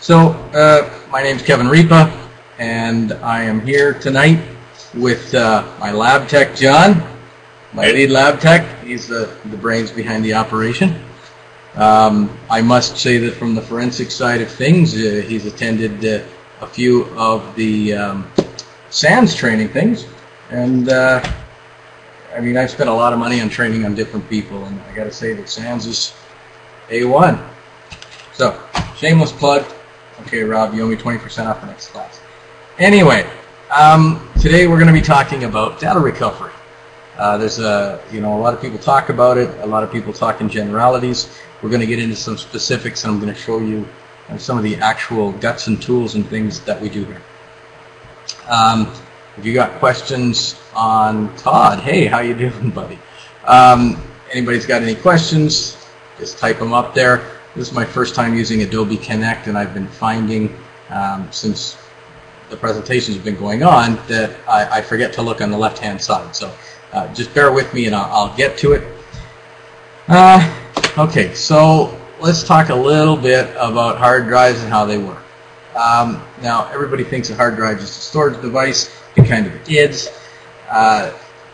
My name's Kevin Ripa, and I am here tonight with my lab tech, John, my lead lab tech. He's the brains behind the operation. I must say that from the forensic side of things, he's attended a few of the SANS training things, and I mean, I've spent a lot of money on training on different people, and I got to say that SANS is A1. So, shameless plug. Okay, Rob, you owe me 20% off the next class. Anyway, today we're going to be talking about data recovery. There's a lot of people talk about it. A lot of people talk in generalities. We're going to get into some specifics, and I'm going to show you some of the actual guts and tools and things that we do here. If you got questions on Todd, hey, how you doing, buddy? Anybody's got any questions, just type them up there. This is my first time using Adobe Connect, and I've been finding, since the presentations have been going on, that I forget to look on the left-hand side. So just bear with me, and I'll get to it. Okay, so let's talk a little bit about hard drives and how they work. Now, everybody thinks a hard drive is a storage device. It kind of is.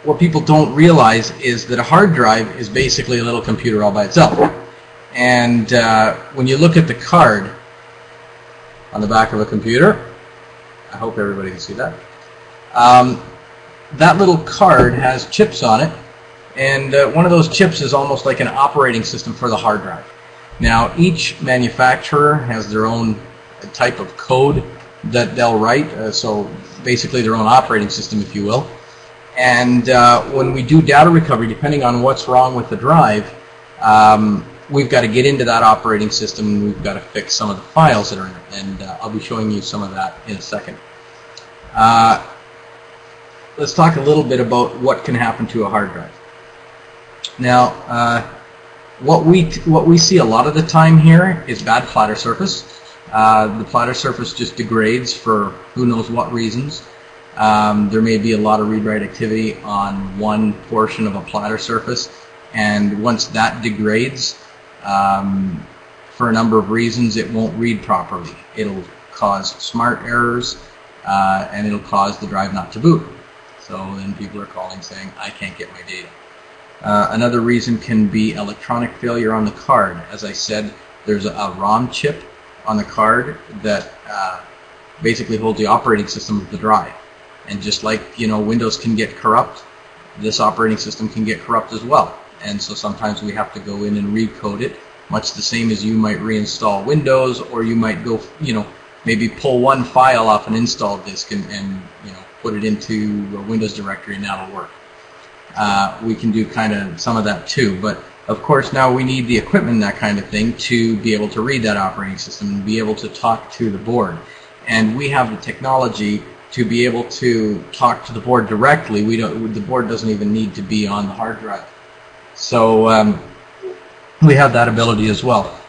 What people don't realize is that a hard drive is basically a little computer all by itself. And when you look at the card on the back of a computer, I hope everybody can see that, that little card has chips on it, and one of those chips is almost like an operating system for the hard drive. Now, each manufacturer has their own type of code that they'll write, so basically their own operating system, if you will. And when we do data recovery, depending on what's wrong with the drive, we've got to get into that operating system, and we've got to fix some of the files that are in it, and I'll be showing you some of that in a second. Let's talk a little bit about what can happen to a hard drive. Now, what we see a lot of the time here is bad platter surface. The platter surface just degrades for who knows what reasons. There may be a lot of read-write activity on one portion of a platter surface, and once that degrades, for a number of reasons, it won't read properly. It'll cause smart errors, and it'll cause the drive not to boot. So then people are calling saying, I can't get my data. Another reason can be electronic failure on the card. As I said, there's a ROM chip on the card that basically holds the operating system of the drive. And just like, Windows can get corrupt, this operating system can get corrupt as well. And so sometimes we have to go in and recode it, much the same as you might reinstall Windows, or you might go, maybe pull one file off an install disk and put it into a Windows directory, and that'll work. We can do kind of some of that too, but of course now we need the equipment and that kind of thing to be able to read that operating system and be able to talk to the board. And we have the technology to be able to talk to the board directly. The board doesn't even need to be on the hard drive. So we have that ability as well.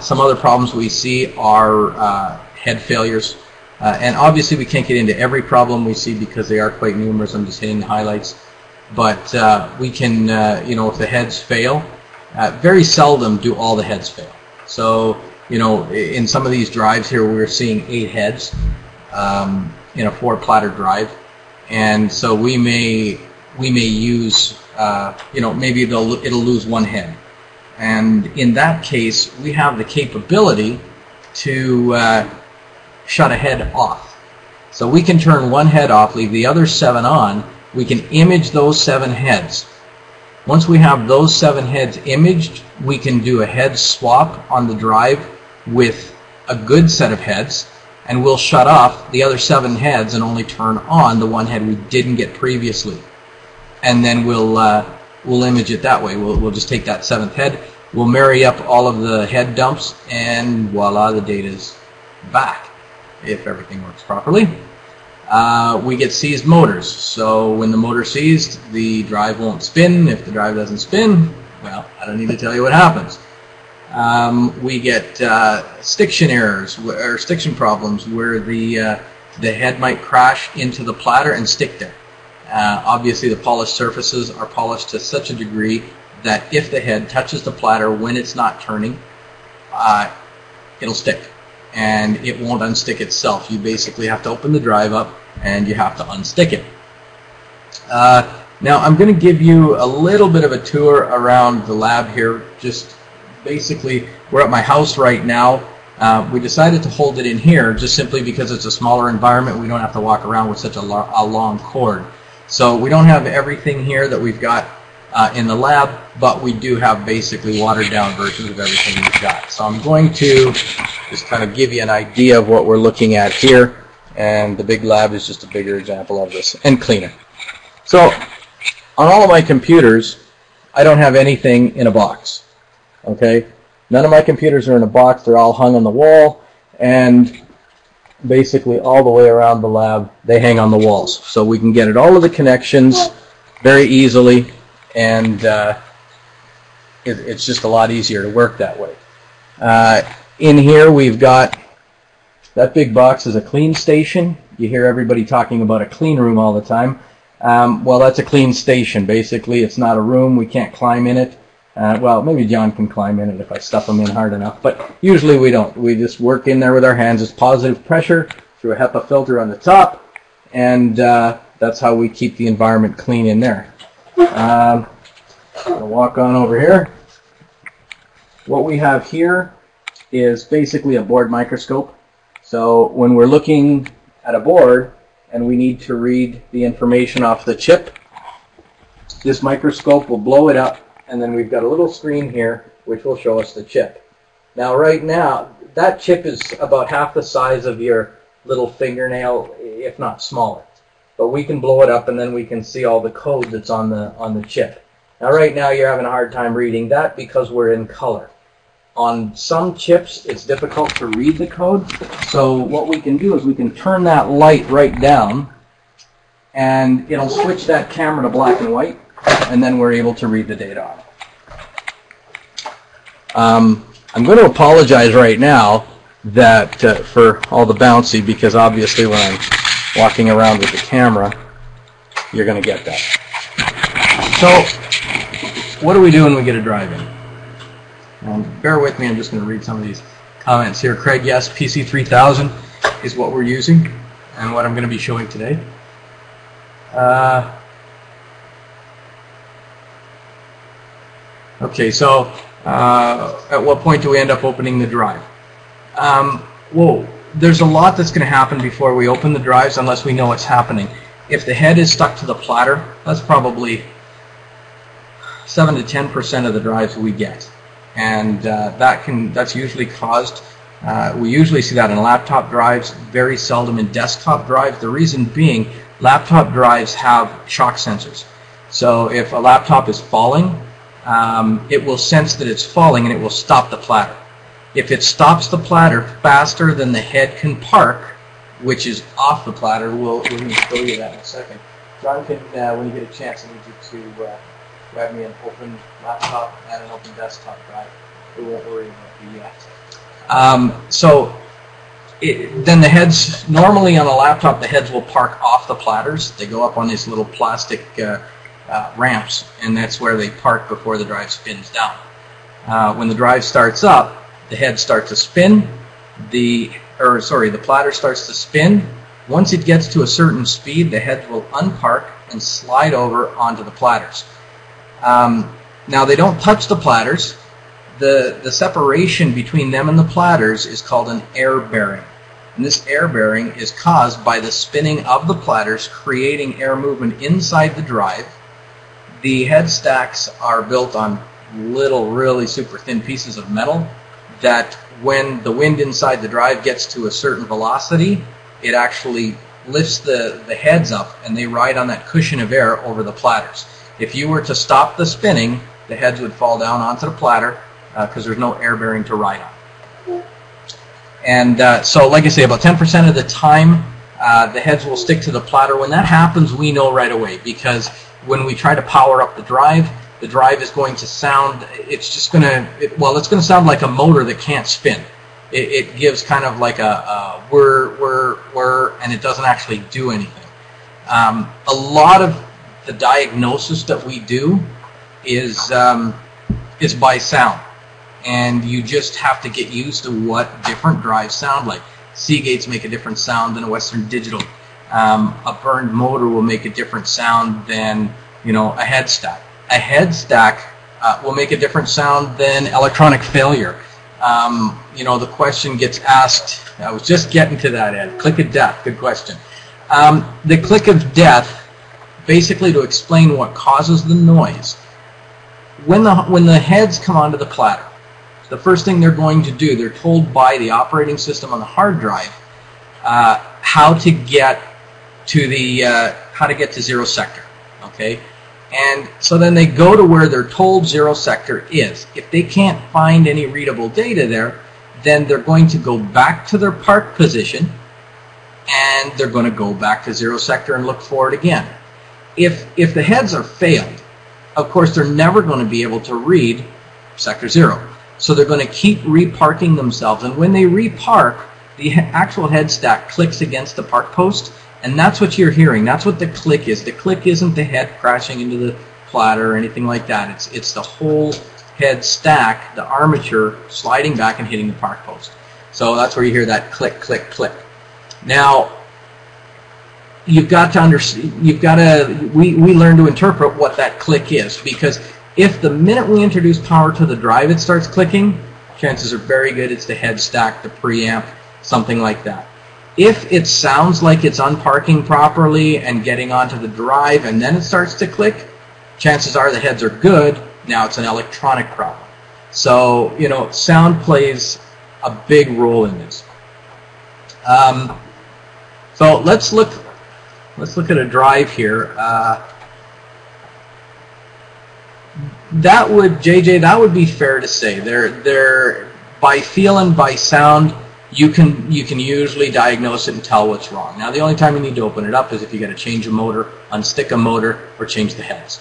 Some other problems we see are head failures. And obviously we can't get into every problem we see because they are quite numerous. I'm just hitting the highlights. But we can, if the heads fail, very seldom do all the heads fail. So, in some of these drives here, we're seeing 8 heads in a 4-platter drive. And so we may use, maybe it'll lose one head. And in that case, we have the capability to shut a head off. So we can turn one head off, leave the other 7 on. We can image those 7 heads. Once we have those 7 heads imaged, we can do a head swap on the drive with a good set of heads, and we'll shut off the other 7 heads and only turn on the one head we didn't get previously. And then we'll image it that way. We'll just take that 7th head, we'll marry up all of the head dumps, and voila, the data's back, if everything works properly. We get seized motors. So when the motor seized, the drive won't spin. If the drive doesn't spin, well, I don't need to tell you what happens. We get stiction errors or stiction problems where the head might crash into the platter and stick there. Obviously, the polished surfaces are polished to such a degree that if the head touches the platter when it's not turning, it'll stick. and it won't unstick itself. You basically have to open the drive up and you have to unstick it. Now I'm going to give you a little bit of a tour around the lab here. Just basically, we're at my house right now. We decided to hold it in here just simply because it's a smaller environment. We don't have to walk around with such a long cord. So we don't have everything here that we've got in the lab, but we do have basically watered down versions of everything we've got. So I'm going to just kind of give you an idea of what we're looking at here, and the big lab is just a bigger example of this, and cleaner. So on all of my computers, I don't have anything in a box. Okay? None of my computers are in a box. They're all hung on the wall, and basically all the way around the lab, they hang on the walls. So we can get at all of the connections very easily, and it's just a lot easier to work that way. In here we've got, that big box is a clean station. You hear everybody talking about a clean room all the time. Well, that's a clean station. Basically, it's not a room. We can't climb in it. Well, maybe John can climb in it if I stuff him in hard enough, but usually we don't. We just work in there with our hands. It's positive pressure through a HEPA filter on the top, and that's how we keep the environment clean in there. I'll walk on over here. What we have here is basically a board microscope. So when we're looking at a board and we need to read the information off the chip, this microscope will blow it up, and then we've got a little screen here which will show us the chip. Now right now, that chip is about half the size of your little fingernail, if not smaller. But we can blow it up and then we can see all the code that's on the chip. Now right now you're having a hard time reading that because we're in color. On some chips it's difficult to read the code, so what we can do is we can turn that light right down and it'll switch that camera to black and white, and then we're able to read the data on it. I'm going to apologize right now that for all the bouncy, because obviously when I'm walking around with the camera, you're going to get that. So, what do we do when we get a drive in? Bear with me, I'm just going to read some of these comments here. Craig, yes, PC3000 is what we're using and what I'm going to be showing today. Okay, so at what point do we end up opening the drive? Whoa, there's a lot that's going to happen before we open the drives unless we know what's happening. If the head is stuck to the platter, that's probably 7 to 10% of the drives we get. And that's usually caused, we usually see that in laptop drives, very seldom in desktop drives. The reason being, laptop drives have shock sensors. So if a laptop is falling, it will sense that it's falling and it will stop the platter. If it stops the platter faster than the head can park, which is off the platter, we're going to show you that in a second. John, can, when you get a chance, I need you to grab me an open laptop and an open desktop drive. We won't worry about it yet. Then the heads, normally on a laptop, the heads will park off the platters. They go up on these little plastic ramps, and that's where they park before the drive spins down. When the drive starts up, the head starts to spin. The platter starts to spin. Once it gets to a certain speed, the heads will unpark and slide over onto the platters. Now they don't touch the platters. The separation between them and the platters is called an air bearing. And this air bearing is caused by the spinning of the platters, creating air movement inside the drive. The head stacks are built on little, really super thin pieces of metal that when the wind inside the drive gets to a certain velocity, it actually lifts the heads up and they ride on that cushion of air over the platters. If you were to stop the spinning, the heads would fall down onto the platter because there's no air bearing to ride on. And so, like I say, about 10% of the time, the heads will stick to the platter. When that happens, we know right away, because when we try to power up the drive is going to sound, it's just going to, it's going to sound like a motor that can't spin. It gives kind of like a whir, and it doesn't actually do anything. A lot of the diagnosis that we do is by sound. and you just have to get used to what different drives sound like. Seagates make a different sound than a Western Digital. A burned motor will make a different sound than, you know, a head stack. A head stack will make a different sound than electronic failure. You know, the question gets asked, I was just getting to that, Ed. Click of death, good question. The click of death, basically to explain what causes the noise. When the heads come onto the platter, the first thing they're going to do, they're told by the operating system on the hard drive how to get to zero sector, okay? And so then they go to where they're told zero sector is. If they can't find any readable data there, then they're going to go back to their park position, and they're going to go back to zero sector and look for it again. If the heads are failed, of course they're never going to be able to read sector 0. So they're going to keep reparking themselves, and when they repark, the actual head stack clicks against the park post, and that's what you're hearing. That's what the click is. The click isn't the head crashing into the platter or anything like that. It's the whole head stack, the armature sliding back and hitting the park post. So that's where you hear that click, click, click. Now, you've got to understand. We learn to interpret what that click is, because if the minute we introduce power to the drive it starts clicking, chances are very good it's the head stack, the preamp, something like that. If it sounds like it's unparking properly and getting onto the drive and then it starts to click, chances are the heads are good. Now it's an electronic problem. So, you know, sound plays a big role in this. So let's look at a drive here. That would be fair to say. They're by feel and by sound, you can usually diagnose it and tell what's wrong. Now the only time you need to open it up is if you got to change a motor, unstick a motor, or change the heads.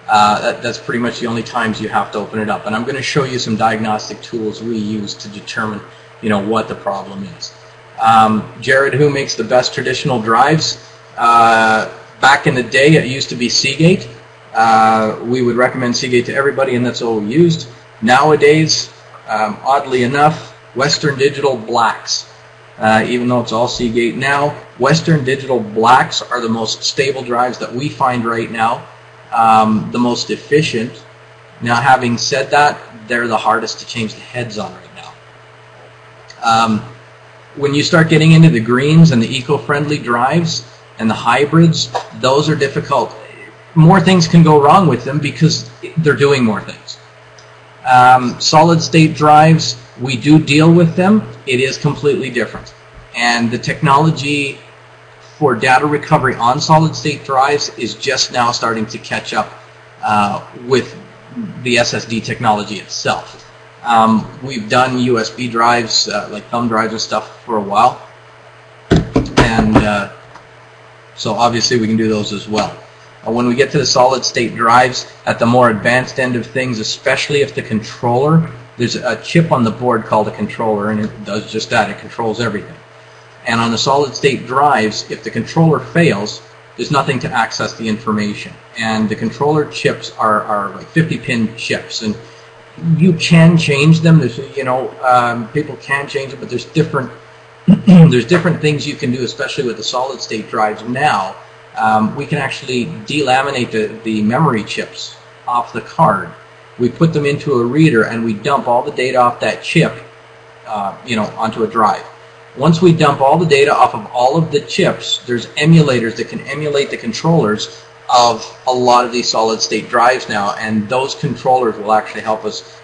That's pretty much the only times you have to open it up. And I'm going to show you some diagnostic tools we use to determine, you know, what the problem is. Jared, who makes the best traditional drives? Back in the day, it used to be Seagate. We would recommend Seagate to everybody, and that's all we used. Nowadays, oddly enough, Western Digital Blacks. Even though it's all Seagate now, Western Digital Blacks are the most stable drives that we find right now, the most efficient. Now, having said that, they're the hardest to change the heads on right now. When you start getting into the greens and the eco-friendly drives and the hybrids, those are difficult. More things can go wrong with them because they're doing more things. Solid-state drives, we do deal with them. It is completely different. And the technology for data recovery on solid-state drives is just now starting to catch up with the SSD technology itself. We've done USB drives, like thumb drives and stuff, for a while. And so obviously we can do those as well. When we get to the solid-state drives, at the more advanced end of things, especially if the controller, there's a chip on the board called a controller, and it does just that. It controls everything. And on the solid-state drives, if the controller fails, there's nothing to access the information. And the controller chips are like 50-pin chips, and you can change them. There's, you know, people can change them, but there's different there's different things you can do, especially with the solid-state drives now. We can actually delaminate the memory chips off the card. We put them into a reader and we dump all the data off that chip, you know, onto a drive. Once we dump all the data off of all of the chips, there's emulators that can emulate the controllers of a lot of these solid-state drives now, and those controllers will actually help us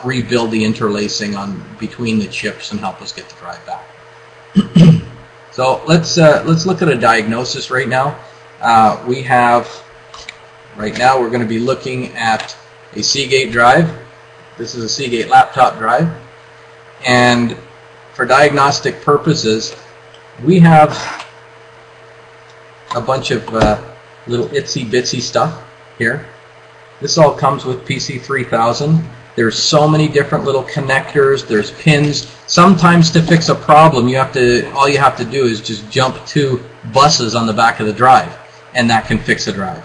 rebuild the interlacing between the chips and help us get the drive back. So let's look at a diagnosis right now. We have, right now we're going to be looking at a Seagate drive. This is a Seagate laptop drive. And for diagnostic purposes, we have a bunch of little itsy-bitsy stuff here. This all comes with PC3000. There's so many different little connectors. There's pins. Sometimes to fix a problem, all you have to do is just jump 2 buses on the back of the drive, and that can fix a drive.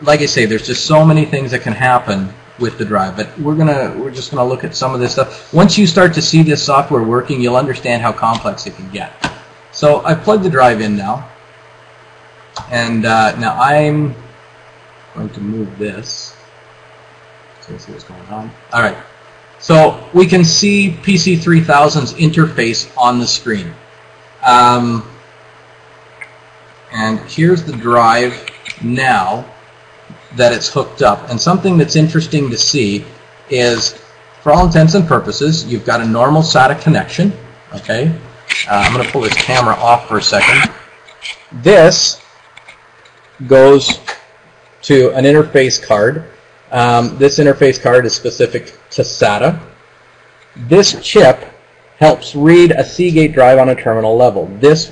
Like I say, there's just so many things that can happen with the drive. But we're just gonna look at some of this stuff. Once you start to see this software working, you'll understand how complex it can get. So I've plugged the drive in now, and now I'm going to move this. So let's see what's going on. All right. So we can see PC3000's interface on the screen. And here's the drive now that it's hooked up. And something that's interesting to see is, for all intents and purposes, you've got a normal SATA connection. Okay. I'm going to pull this camera off for a second. This goes to an interface card. This interface card is specific to SATA. This chip helps read a Seagate drive on a terminal level. This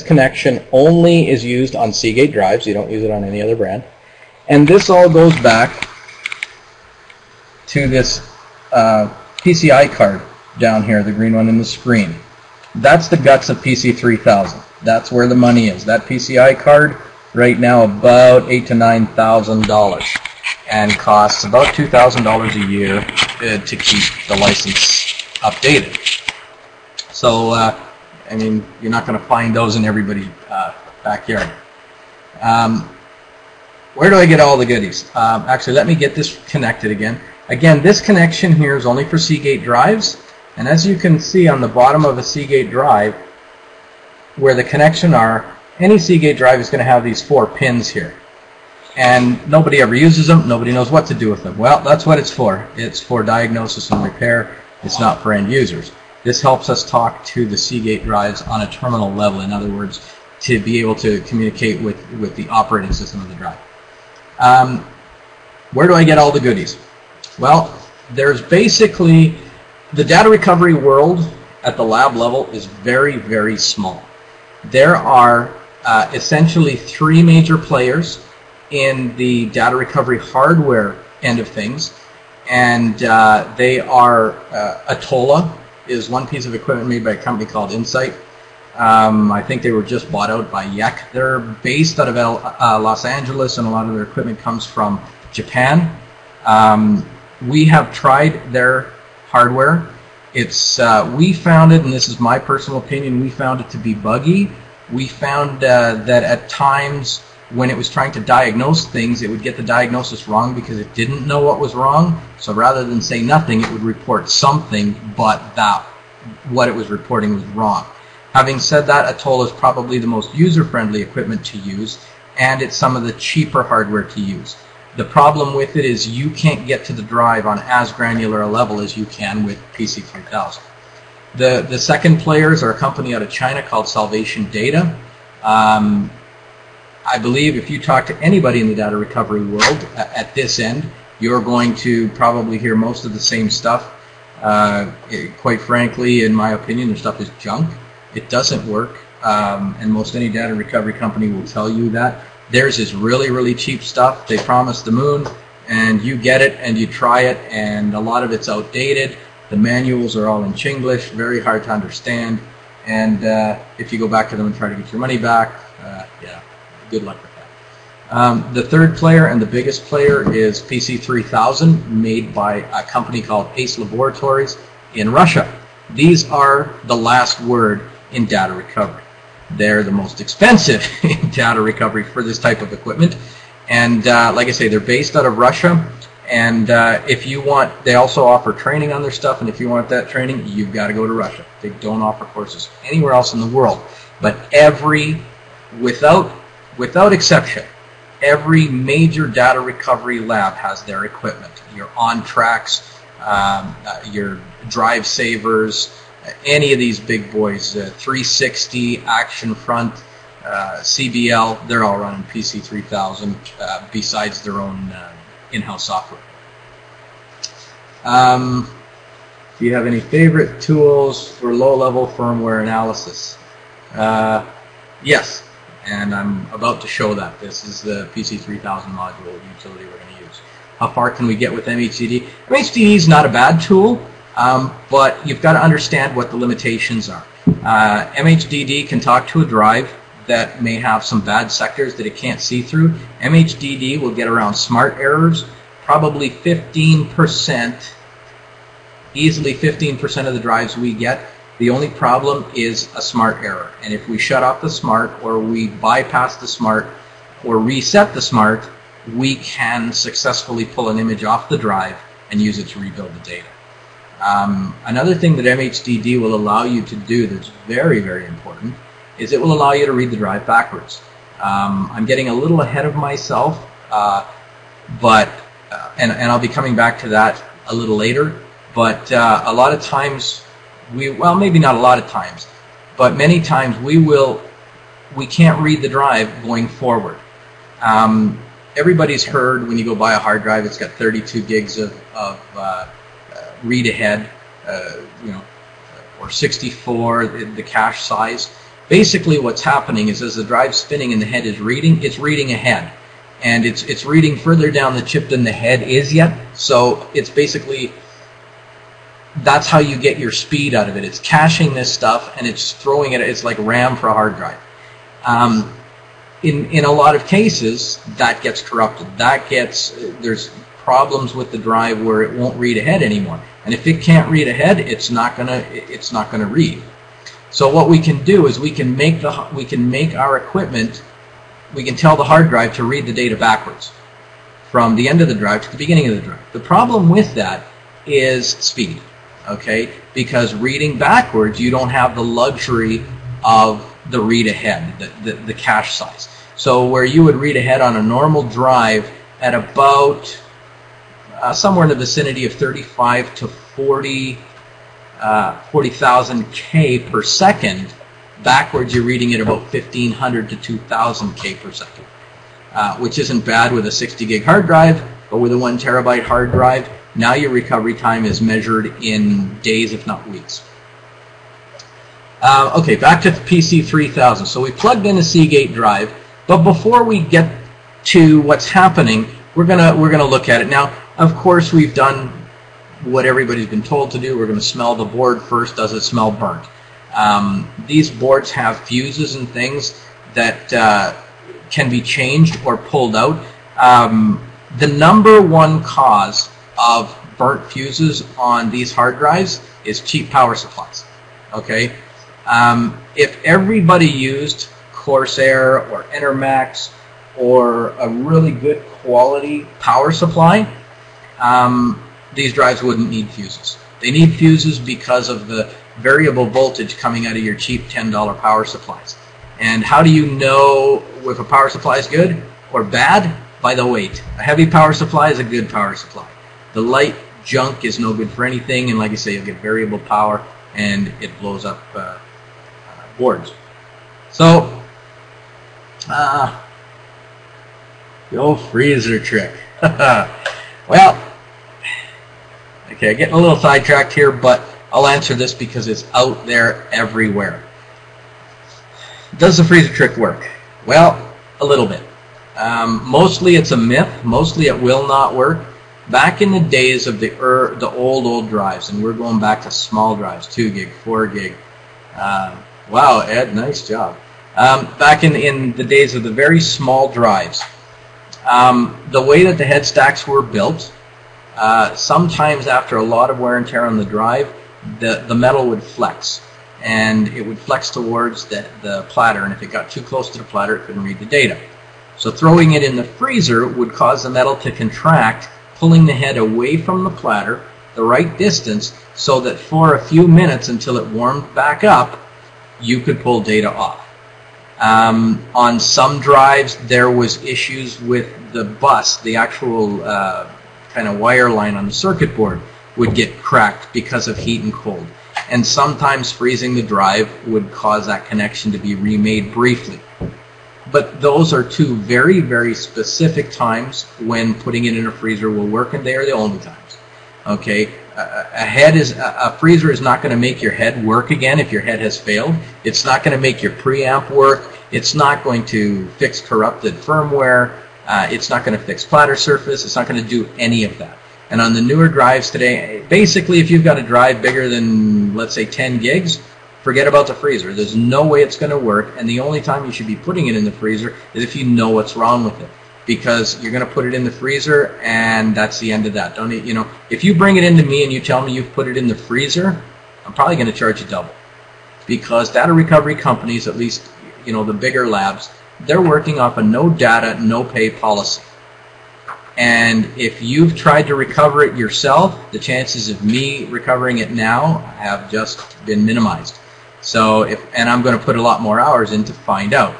connection only is used on Seagate drives. You don't use it on any other brand. And this all goes back to this PCI card down here, the green one in the screen. That's the guts of PC3000. That's where the money is. That PCI card right now about $8,000 to $9,000 and costs about $2,000 a year to keep the license updated. So, I mean, you're not going to find those in everybody's backyard. Where do I get all the goodies? Actually, let me get this connected again. Again, this connection here is only for Seagate drives. And as you can see on the bottom of a Seagate drive, where the connection are, any Seagate drive is going to have these 4 pins here. And nobody ever uses them. Nobody knows what to do with them. Well, that's what it's for. It's for diagnosis and repair. It's not for end users. This helps us talk to the Seagate drives on a terminal level. In other words, to be able to communicate with the operating system of the drive. Where do I get all the goodies? Well, there's basically, the data recovery world at the lab level is very, very small. There are essentially 3 major players in the data recovery hardware end of things, and they are Atolla is one piece of equipment made by a company called Insight. I think they were just bought out by YEC. They're based out of Los Angeles, and a lot of their equipment comes from Japan. We have tried their hardware. It's we found it, and this is my personal opinion, we found it to be buggy. We found that at times when it was trying to diagnose things, it would get the diagnosis wrong because it didn't know what was wrong. So rather than say nothing, it would report something, but that what it was reporting was wrong. Having said that, Atolla is probably the most user-friendly equipment to use, and it's some of the cheaper hardware to use. The problem with it is you can't get to the drive on as granular a level as you can with PC3000. The second players are a company out of China called Salvation Data. I believe if you talk to anybody in the data recovery world at this end, you're going to probably hear most of the same stuff. Quite frankly, in my opinion, their stuff is junk. It doesn't work, and most any data recovery company will tell you that. Theirs is really, really cheap stuff. They promise the moon, and you get it, and you try it, and a lot of it's outdated. The manuals are all in Chinglish, very hard to understand, and if you go back to them and try to get your money back, yeah, good luck with that. The third player and the biggest player is PC3000, made by a company called Ace Laboratories in Russia. These are the last word in data recovery. They're the most expensive in data recovery for this type of equipment, and like I say, they're based out of Russia, and if you want, they also offer training on their stuff, and if you want that training, you've got to go to Russia. They don't offer courses anywhere else in the world, but without exception, every major data recovery lab has their equipment. Your on-tracks, your drive savers, any of these big boys, 360, Action Front, CBL, they're all running PC3000 besides their own in-house software. Do you have any favorite tools for low-level firmware analysis? Yes, and I'm about to show that. This is the PC3000 module utility we're going to use. How far can we get with MHDD? MHDD is not a bad tool, but you've got to understand what the limitations are. MHDD can talk to a drive that may have some bad sectors that it can't see through. MHDD will get around smart errors probably 15%, easily 15% of the drives we get. The only problem is a smart error. And if we shut off the smart, or we bypass the smart, or reset the smart, we can successfully pull an image off the drive and use it to rebuild the data. Another thing that MHDD will allow you to do that's very, very important is it will allow you to read the drive backwards. I'm getting a little ahead of myself, and I'll be coming back to that a little later, but a lot of times, well, maybe not a lot of times, but many times we can't read the drive going forward. Everybody's heard when you go buy a hard drive, it's got 32 gigs of read ahead, or 64, the cache size. Basically what's happening is as the drive's spinning and the head is reading, it's reading ahead. And it's reading further down the chip than the head is yet. So it's basically, that's how you get your speed out of it. It's caching this stuff and it's throwing it, it's like RAM for a hard drive. In a lot of cases, that gets corrupted. There's problems with the drive where it won't read ahead anymore. And if it can't read ahead, it's not gonna read. So what we can do is we can make our equipment, we can tell the hard drive to read the data backwards from the end of the drive to the beginning of the drive. The problem with that is speed, okay? Because reading backwards, you don't have the luxury of the read ahead, the cache size. So where you would read ahead on a normal drive at about somewhere in the vicinity of 35 to 40,000 K per second, backwards you're reading at about 1,500 to 2,000 K per second, which isn't bad with a 60 gig hard drive, but with a 1 terabyte hard drive, now your recovery time is measured in days, if not weeks. Okay, back to the PC3000. So we plugged in a Seagate Drive, but before we get to what's happening, we're gonna look at it. Now, of course, we've done what everybody's been told to do. We're going to smell the board first. Does it smell burnt? These boards have fuses and things that can be changed or pulled out. The number one cause of burnt fuses on these hard drives is cheap power supplies. Okay, if everybody used Corsair or Enermax or a really good quality power supply, these drives wouldn't need fuses. They need fuses because of the variable voltage coming out of your cheap $10 power supplies. And how do you know if a power supply is good or bad? By the weight. A heavy power supply is a good power supply. The light junk is no good for anything, and like I say, you'll get variable power and it blows up boards. So, the old freezer trick. Well, okay, getting a little sidetracked here, but I'll answer this because it's out there everywhere. Does the freezer trick work? Well, a little bit. Mostly it's a myth. Mostly it will not work. Back in the days of the old drives, and we're going back to small drives, 2 gig, 4 gig. Wow, Ed, nice job. Back in the days of the very small drives, the way that the head stacks were built, sometimes after a lot of wear and tear on the drive, the metal would flex, and it would flex towards the platter, and if it got too close to the platter, it couldn't read the data. So throwing it in the freezer would cause the metal to contract, pulling the head away from the platter the right distance so that for a few minutes until it warmed back up, you could pull data off. On some drives, there was issues with the bus, the actual kind of wire line on the circuit board would get cracked because of heat and cold. And sometimes freezing the drive would cause that connection to be remade briefly. But those are two very, very specific times when putting it in a freezer will work, and they are the only times. Okay, a freezer is not going to make your head work again if your head has failed. It's not going to make your preamp work. It's not going to fix corrupted firmware. It's not going to fix platter surface. It's not going to do any of that. And on the newer drives today, basically if you've got a drive bigger than, let's say, 10 gigs, forget about the freezer. There's no way it's going to work, and the only time you should be putting it in the freezer is if you know what's wrong with it. because you're going to put it in the freezer and that's the end of that. Don't you know? If you bring it into me and you tell me you've put it in the freezer, I'm probably going to charge you double, because data recovery companies, at least the bigger labs, they're working off a no data, no pay policy. And if you've tried to recover it yourself, the chances of me recovering it now have just been minimized. So and I'm going to put a lot more hours in to find out.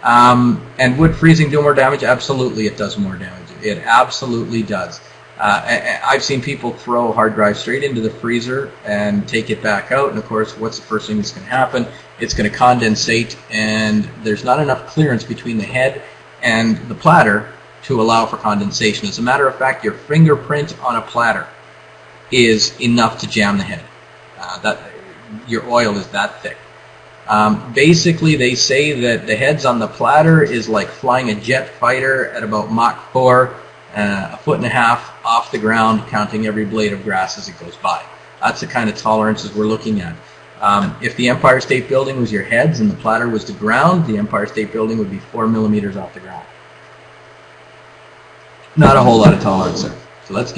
And would freezing do more damage? Absolutely, it does more damage. It absolutely does. I've seen people throw hard drives straight into the freezer and take it back out, and of course, what's the first thing that's going to happen? It's going to condensate, and there's not enough clearance between the head and the platter to allow for condensation. As a matter of fact, your fingerprint on a platter is enough to jam the head. Your oil is that thick. Basically, they say that the heads on the platter is like flying a jet fighter at about Mach 4, a foot and a half off the ground, counting every blade of grass as it goes by. That's the kind of tolerances we're looking at. If the Empire State Building was your heads and the platter was the ground, the Empire State Building would be 4 millimeters off the ground. Not a whole lot of tolerance there. So let's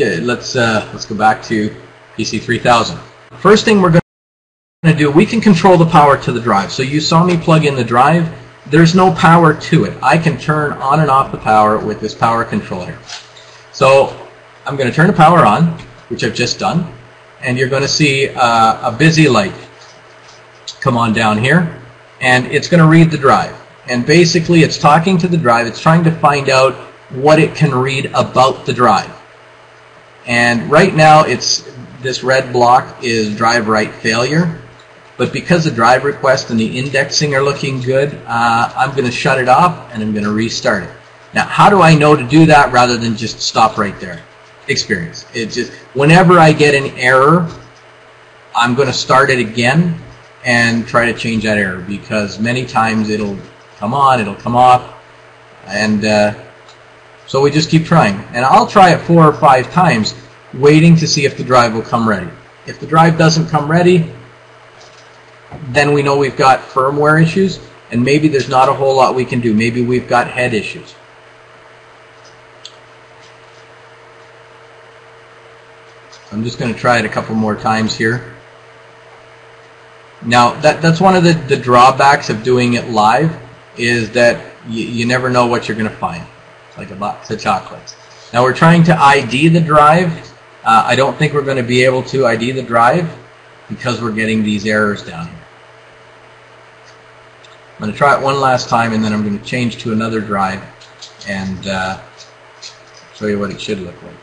go back to PC 3000. First thing we're going to do, we can control the power to the drive. So you saw me plug in the drive. There's no power to it. I can turn on and off the power with this power control here. So I'm going to turn the power on, which I've just done, and you're going to see a busy light come on down here, and it's going to read the drive. And basically it's talking to the drive. It's trying to find out what it can read about the drive. And right now this red block is drive write failure. But because the drive request and the indexing are looking good, I'm going to shut it off and I'm going to restart it. Now, how do I know to do that rather than just stop right there? Experience. It's just whenever I get an error, I'm going to start it again and try to change that error, because many times it'll come on, it'll come off, and so we just keep trying. And I'll try it 4 or 5 times, waiting to see if the drive will come ready. If the drive doesn't come ready, then we know we've got firmware issues, and maybe there's not a whole lot we can do. Maybe we've got head issues. I'm just going to try it a couple more times here. Now, that's one of the drawbacks of doing it live, is that you never know what you're going to find. It's like a box of chocolates. Now, we're trying to ID the drive. I don't think we're going to be able to ID the drive because we're getting these errors down here. I'm going to try it one last time, and then I'm going to change to another drive and show you what it should look like.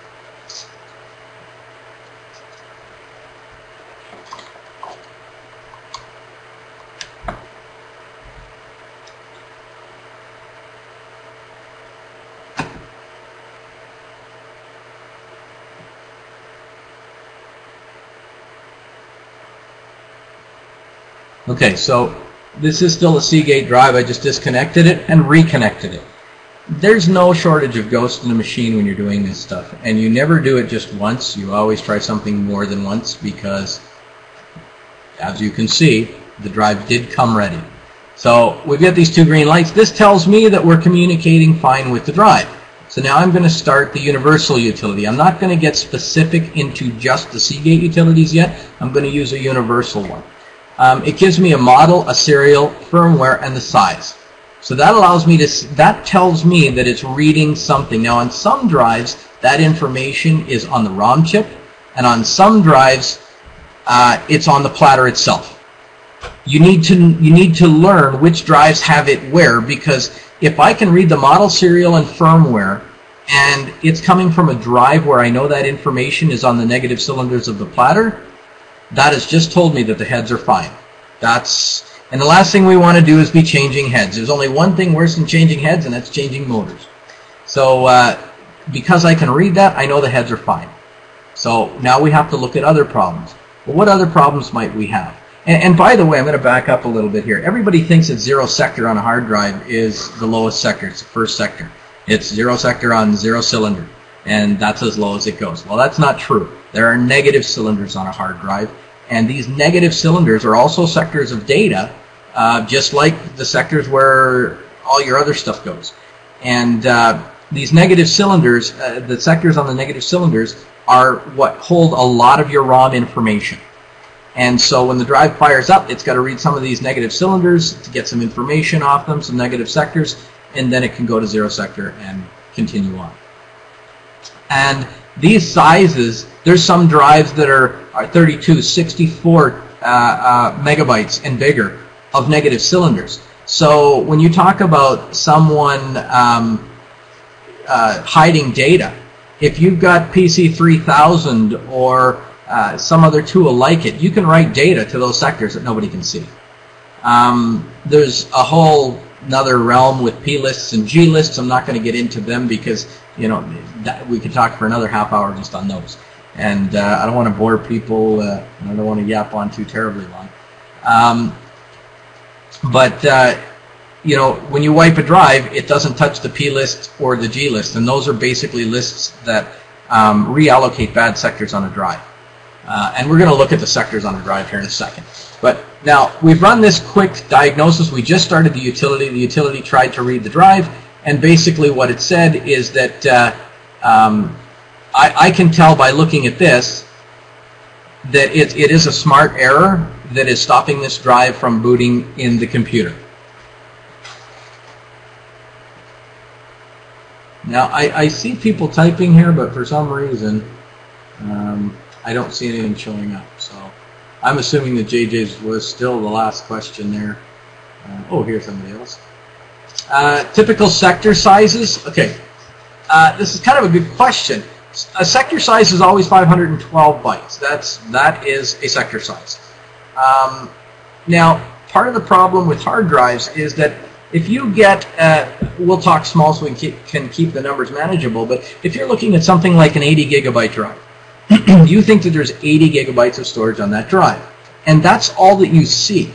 Okay, so this is still a Seagate drive. I just disconnected it and reconnected it. There's no shortage of ghosts in the machine when you're doing this stuff, and you never do it just once. You always try something more than once, because as you can see, the drive did come ready. So we've got these 2 green lights. This tells me that we're communicating fine with the drive. So now I'm going to start the universal utility. I'm not going to get specific into just the Seagate utilities yet. I'm going to use a universal one. It gives me a model, a serial, firmware, and the size. So that allows me to, that tells me that it's reading something. Now on some drives, that information is on the ROM chip, and on some drives, it's on the platter itself. You need to learn which drives have it where, because if I can read the model, serial, and firmware, and it's coming from a drive where I know that information is on the negative cylinders of the platter, that has just told me that the heads are fine. And the last thing we want to do is be changing heads. There's only one thing worse than changing heads, and that's changing motors. So because I can read that, I know the heads are fine. So now we have to look at other problems. Well, what other problems might we have? And by the way, I'm going to back up a little bit here. Everybody thinks that 0 sector on a hard drive is the lowest sector. It's the first sector. It's 0 sector on 0 cylinder, and that's as low as it goes. Well, that's not true. There are negative cylinders on a hard drive, and these negative cylinders are also sectors of data, just like the sectors where all your other stuff goes. And these negative cylinders, the sectors on the negative cylinders, are what hold a lot of your ROM information. And so when the drive fires up, it's got to read some of these negative cylinders to get some information off them, some negative sectors, and then it can go to 0 sector and continue on. And these sizes, there's some drives that are 32, 64 megabytes and bigger of negative cylinders. So when you talk about someone hiding data, if you've got PC 3000 or some other tool like it, you can write data to those sectors that nobody can see. There's a whole another realm with P lists and G lists. I'm not going to get into them because we could talk for another half hour just on those, and I don't want to bore people. And I don't want to yap on too terribly long. But when you wipe a drive, it doesn't touch the P list or the G list, and those are basically lists that reallocate bad sectors on a drive. And we're going to look at the sectors on a drive here in a second. But now, we've run this quick diagnosis. We just started the utility. The utility tried to read the drive, and basically what it said is that I can tell by looking at this that it is a smart error that is stopping this drive from booting in the computer. Now, I see people typing here, but for some reason, I don't see anything showing up. So I'm assuming that JJ's was still the last question there. Oh, here's somebody else. Typical sector sizes. Okay, this is kind of a good question. A sector size is always 512 bytes. That is a sector size. Now, part of the problem with hard drives is that if you get, we'll talk small so we can keep the numbers manageable, but if you're looking at something like an 80 gigabyte drive, you think that there's 80 gigabytes of storage on that drive, and that's all that you see.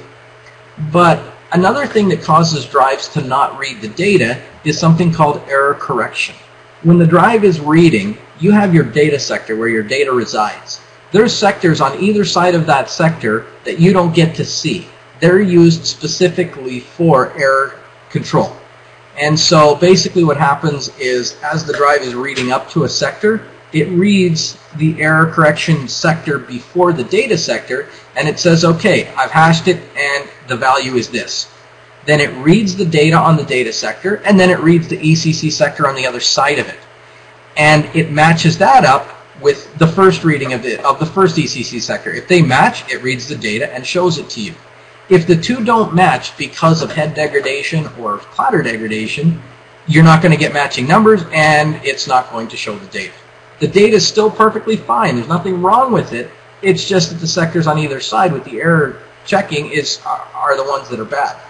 But another thing that causes drives to not read the data is something called error correction. When the drive is reading, you have your data sector where your data resides. There's sectors on either side of that sector that you don't get to see. They're used specifically for error control. And so basically what happens is as the drive is reading up to a sector, it reads the error correction sector before the data sector, and it says, okay, I've hashed it and the value is this. Then it reads the data on the data sector, and then it reads the ECC sector on the other side of it. And it matches that up with the first reading of the first ECC sector. If they match, it reads the data and shows it to you. If the two don't match because of head degradation or platter degradation, you're not going to get matching numbers, and it's not going to show the data. The data is still perfectly fine. There's nothing wrong with it. It's just that the sectors on either side with the error checking are the ones that are bad.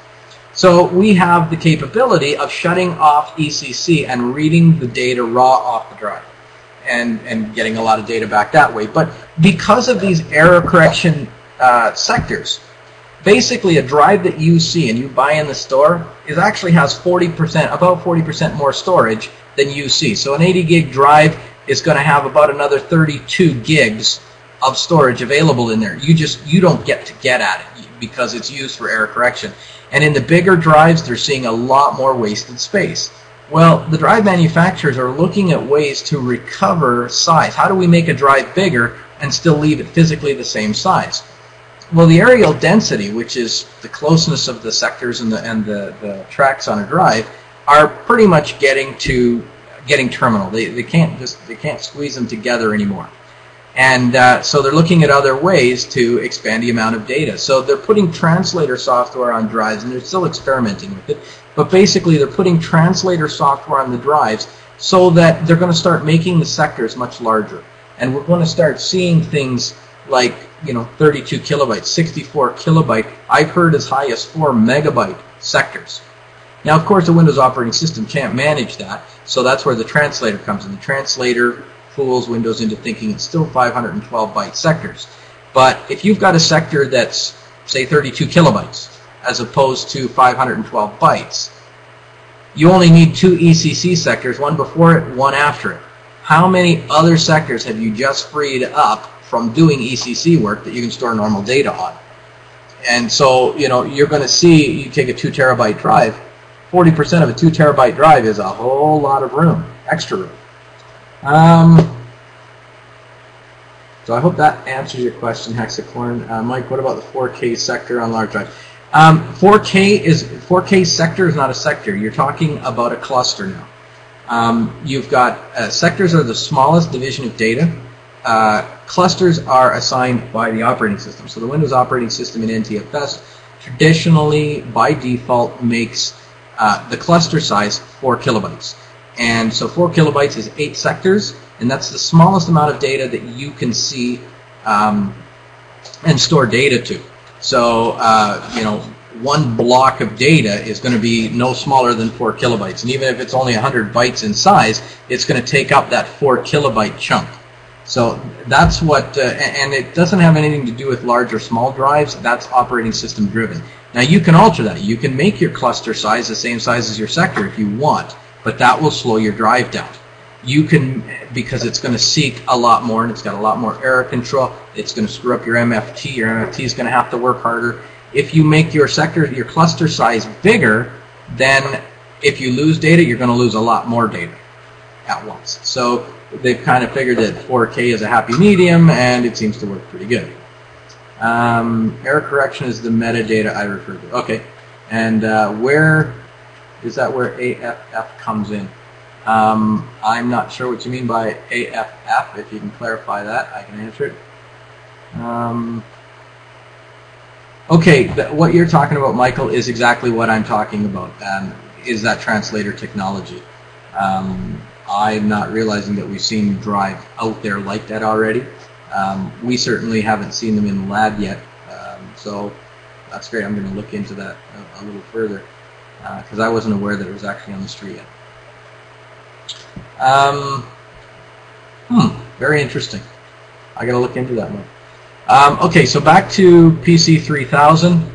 So we have the capability of shutting off ECC and reading the data raw off the drive and getting a lot of data back that way. But because of these error correction sectors, basically a drive that you see and you buy in the store actually has about 40% more storage than you see. So an 80 gig drive is going to have about another 32 gigs of storage available in there. You don't get at it because it's used for error correction. And in the bigger drives, they're seeing a lot more wasted space. Well, the drive manufacturers are looking at ways to recover size. How do we make a drive bigger and still leave it physically the same size? Well, the areal density, which is the closeness of the sectors and the tracks on a drive, are pretty much getting terminal. They can't squeeze them together anymore. And so they're looking at other ways to expand the amount of data. So they're putting translator software on drives, and they're still experimenting with it. But basically, they're putting translator software on the drives so that they're going to start making the sectors much larger. And we're going to start seeing things like 32 kilobytes, 64 kilobyte. I've heard as high as 4 megabyte sectors. Now, of course, the Windows operating system can't manage that, so that's where the translator comes in. The translator fools Windows into thinking it's still 512 byte sectors. But if you've got a sector that's, say, 32 kilobytes as opposed to 512 bytes, you only need 2 ECC sectors, one before it, one after it. How many other sectors have you just freed up from doing ECC work that you can store normal data on? And so, you're going to see, you take a 2 terabyte drive, 40% of a 2 terabyte drive is a whole lot of room. extra room. So I hope that answers your question, Hexacorn. Mike, what about the 4K sector on large drive? 4K sector is not a sector. You're talking about a cluster now. You've got sectors are the smallest division of data. Clusters are assigned by the operating system. So the Windows operating system in NTFS traditionally, by default, makes the cluster size 4 kilobytes. And so 4 kilobytes is 8 sectors, and that's the smallest amount of data that you can see and store data to. So, you know, one block of data is going to be no smaller than 4 kilobytes. And even if it's only 100 bytes in size, it's going to take up that 4 kilobyte chunk. So that's what, and it doesn't have anything to do with large or small drives. That's operating system driven. Now you can alter that. You can make your cluster size the same size as your sector if you want, but that will slow your drive down. You can, because it's going to seek a lot more and it's got a lot more error control. It's going to screw up your MFT. Your MFT is going to have to work harder. If you make your sector, your cluster size bigger, then if you lose data, you're going to lose a lot more data at once. So they've kind of figured that 4K is a happy medium, and it seems to work pretty good. Error correction is the metadata I referred to. Okay, and where is that where AFF comes in? I'm not sure what you mean by AFF. If you can clarify that, I can answer it. Okay, what you're talking about, Michael, is exactly what I'm talking about. Is that translator technology? I'm not realizing that we've seen Drive out there like that already. We certainly haven't seen them in the lab yet, so that's great. I'm going to look into that a little further because I wasn't aware that it was actually on the street yet. Very interesting. I got to look into that one. Okay, so back to PC 3000.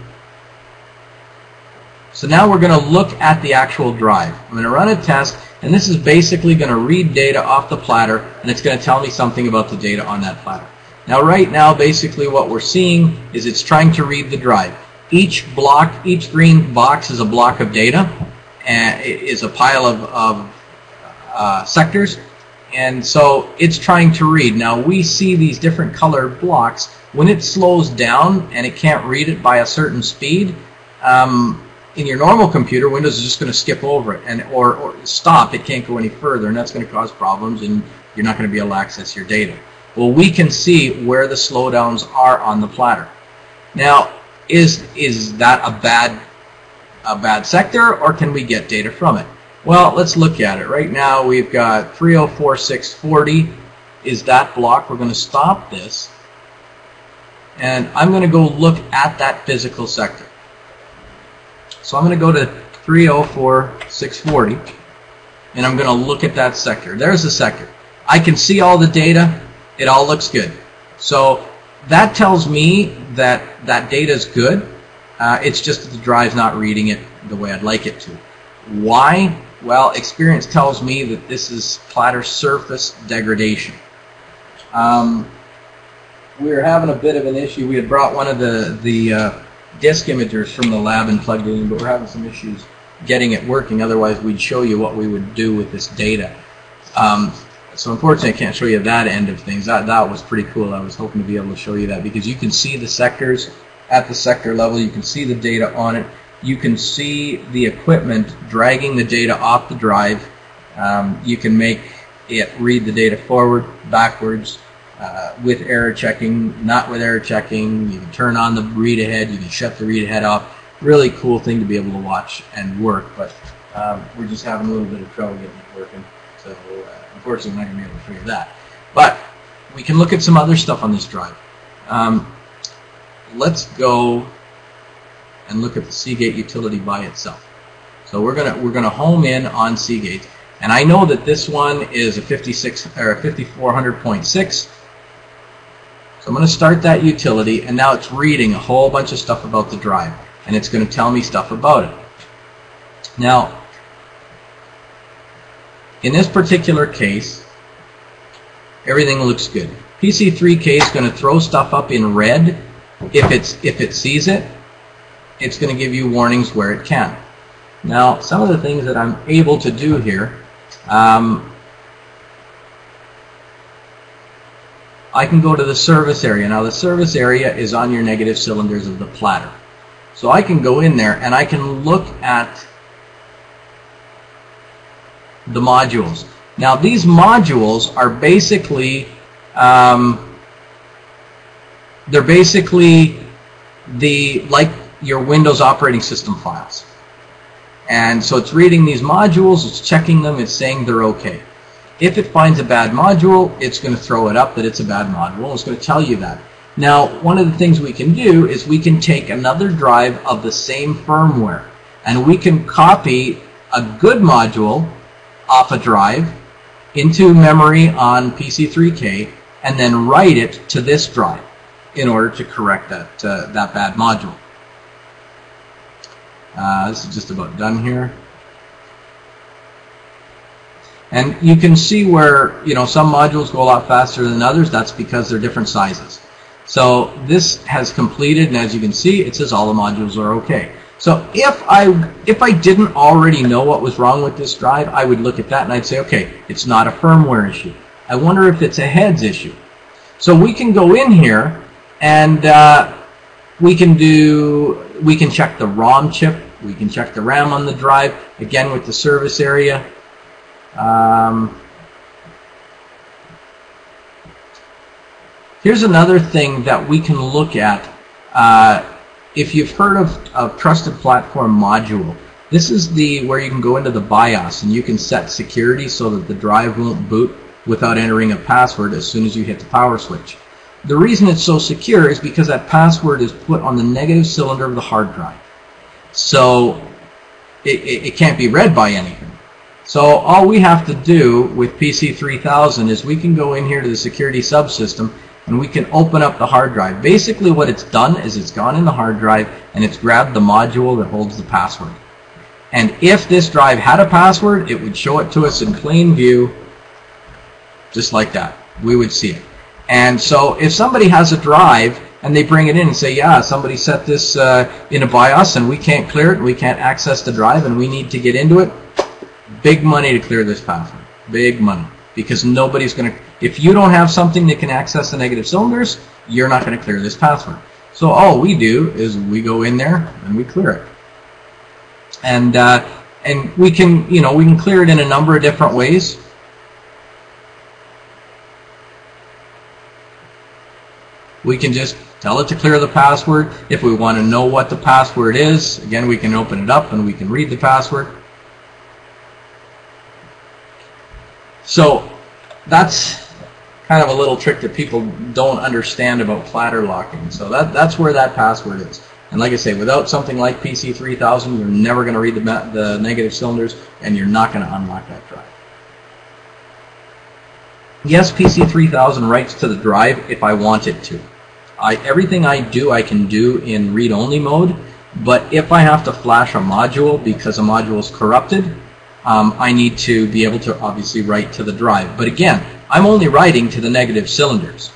So now we're going to look at the actual drive. I'm going to run a test, and this is basically going to read data off the platter, and it's going to tell me something about the data on that platter. Now, right now, basically what we're seeing is it's trying to read the drive. Each block, each green box is a block of data, and it is a pile of sectors, and so it's trying to read. Now, we see these different colored blocks. When it slows down and it can't read it by a certain speed, in your normal computer, Windows is just going to skip over it and or stop. It can't go any further, and that's going to cause problems, and you're not going to be able to access your data. Well, we can see where the slowdowns are on the platter. Now, is that a bad sector, or can we get data from it? Well, let's look at it. Right now, we've got 304.640 is that block. We're going to stop this, and I'm going to go look at that physical sector. So I'm going to go to 304.640, and I'm going to look at that sector. There's the sector. I can see all the data. It all looks good. So that tells me that that data is good. It's just that the drive's not reading it the way I'd like it to. Why? Well, experience tells me that this is platter surface degradation. We were having a bit of an issue. We had brought one of the disk imagers from the lab and plugged it in, but we're having some issues getting it working. Otherwise, we'd show you what we would do with this data. So unfortunately, I can't show you that end of things. That was pretty cool. I was hoping to be able to show you that because you can see the sectors at the sector level. You can see the data on it. You can see the equipment dragging the data off the drive. You can make it read the data forward, backwards, with error checking, not with error checking. You can turn on the read ahead. You can shut the read ahead off. Really cool thing to be able to watch and work, but we're just having a little bit of trouble getting it working. So unfortunately, I'm not going to be able to show you that. But we can look at some other stuff on this drive. Let's go and look at the Seagate Utility by itself. So we're gonna home in on Seagate, and I know that this one is a 5400.6. So I'm going to start that utility, and now it's reading a whole bunch of stuff about the drive, and it's going to tell me stuff about it. Now, in this particular case, everything looks good. PC3K is going to throw stuff up in red if it sees it. It's going to give you warnings where it can. Now, some of the things that I'm able to do here, I can go to the service area. Now the service area is on your negative cylinders of the platter. So I can go in there and I can look at the modules. Now these modules are basically they're basically like your Windows operating system files. And so it's reading these modules, it's checking them, it's saying they're okay. If it finds a bad module, it's going to throw it up that it's a bad module. It's going to tell you that. Now, one of the things we can do is we can take another drive of the same firmware, and we can copy a good module off a drive into memory on PC3K and then write it to this drive in order to correct that, that bad module. This is just about done here. And you can see where, you know, some modules go a lot faster than others. That's because they're different sizes. So this has completed, and as you can see, it says all the modules are okay. So if I didn't already know what was wrong with this drive, I would look at that and I'd say, okay, it's not a firmware issue. I wonder if it's a heads issue. So we can go in here and we can check the ROM chip, we can check the RAM on the drive, again with the service area. Here's another thing that we can look at. If you've heard of Trusted Platform Module, this is where you can go into the BIOS and you can set security so that the drive won't boot without entering a password as soon as you hit the power switch. The reason it's so secure is because that password is put on the negative cylinder of the hard drive. So it can't be read by anything. So all we have to do with PC3000 is we can go in here to the security subsystem and we can open up the hard drive. Basically what it's done is it's gone in the hard drive and it's grabbed the module that holds the password. And if this drive had a password, it would show it to us in plain view, just like that. We would see it. And so if somebody has a drive and they bring it in and say, yeah, somebody set this in a BIOS and we can't clear it, we can't access the drive and we need to get into it, big money to clear this password. Big money. Because nobody's going to, if you don't have something that can access the negative cylinders, you're not going to clear this password. So all we do is we go in there and we clear it. And we can, you know, we can clear it in a number of different ways. We can just tell it to clear the password. If we want to know what the password is, again, we can open it up and we can read the password. So that's kind of a little trick that people don't understand about platter locking. So that's where that password is. And like I say, without something like PC3000, you're never going to read the negative cylinders, and you're not going to unlock that drive. Yes, PC3000 writes to the drive if I want it to. Everything I do, I can do in read-only mode, but if I have to flash a module because a module is corrupted, I need to be able to obviously write to the drive. But again, I'm only writing to the negative cylinders.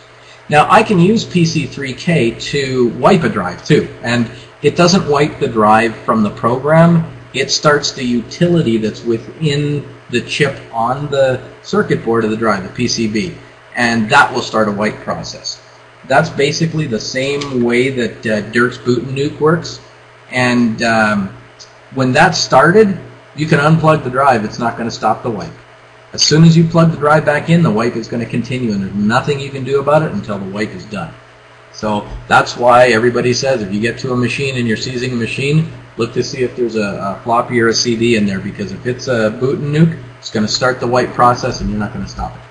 Now I can use PC3K to wipe a drive too, and it doesn't wipe the drive from the program. It starts the utility that's within the chip on the circuit board of the drive, the PCB, and that will start a wipe process. That's basically the same way that Dirk's boot and nuke works, and when that's started, you can unplug the drive. It's not going to stop the wipe. As soon as you plug the drive back in, the wipe is going to continue, and there's nothing you can do about it until the wipe is done. So that's why everybody says if you get to a machine and you're seizing a machine, look to see if there's a floppy or a CD in there, because if it's a boot and nuke, it's going to start the wipe process and you're not going to stop it.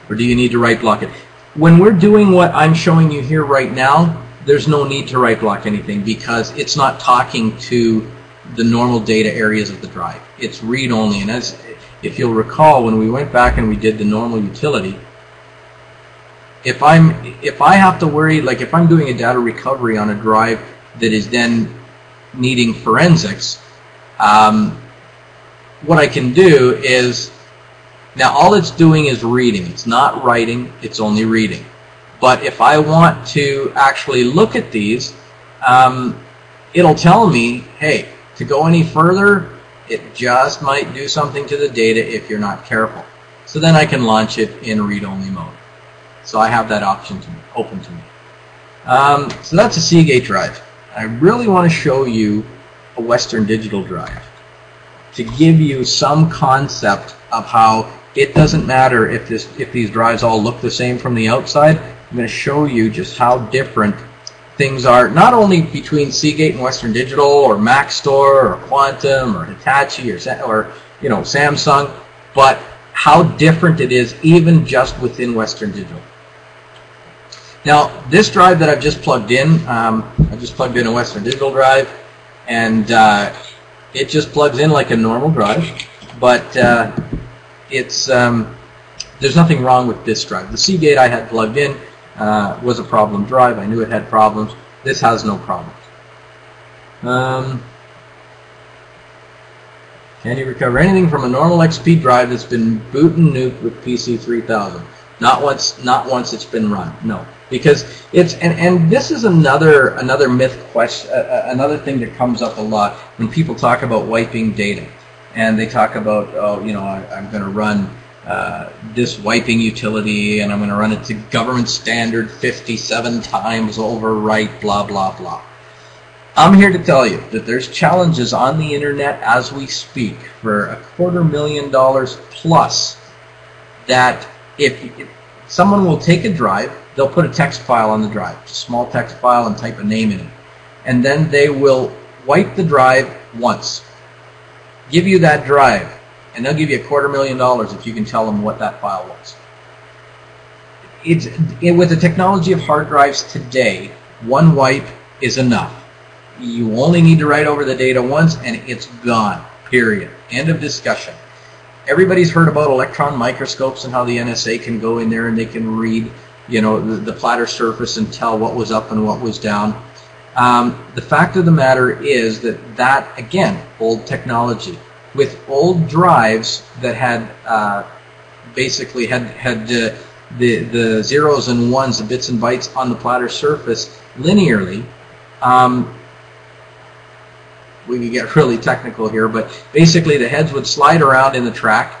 Or do you need to write block it? When we're doing what I'm showing you here right now, there's no need to write block anything because it's not talking to the normal data areas of the drive. It's read only, and as if you'll recall, when we went back and we did the normal utility, if I have to worry, like if I'm doing a data recovery on a drive that is then needing forensics, what I can do is, now all it's doing is reading. It's not writing, it's only reading. But if I want to actually look at these, it'll tell me, hey, to go any further, it just might do something to the data if you're not careful. So then I can launch it in read-only mode. So I have that option open to me. So that's a Seagate drive. I really want to show you a Western Digital drive to give you some concept of how it doesn't matter if these drives all look the same from the outside. I'm going to show you just how different things are, not only between Seagate and Western Digital, or Maxtor, or Quantum, or Hitachi, or Samsung, but how different it is even just within Western Digital. Now, this drive that I've just plugged in, I just plugged in a Western Digital drive, and it just plugs in like a normal drive, but there's nothing wrong with this drive. The Seagate I had plugged in was a problem drive. I knew it had problems. This has no problems. Can you recover anything from a normal XP drive that's been boot and nuked with PC3000? Not once it's been run. No, because it's and this is another myth question, another thing that comes up a lot when people talk about wiping data, and they talk about, oh, I'm going to run this wiping utility, and I'm going to run it to government standard 57 times overwrite, blah blah blah. I'm here to tell you that there's challenges on the internet as we speak for $250,000 plus that if someone will take a drive, they'll put a text file on the drive, a small text file, and type a name in it, and then they will wipe the drive once, give you that drive, and they'll give you $250,000 if you can tell them what that file was. With the technology of hard drives today, one wipe is enough. You only need to write over the data once, and it's gone, period. End of discussion. Everybody's heard about electron microscopes and how the NSA can go in there and they can read, the platter surface and tell what was up and what was down. The fact of the matter is that again, old technology. With old drives that had basically had the zeros and ones, the bits and bytes on the platter surface linearly. We could get really technical here, but basically the heads would slide around in the track,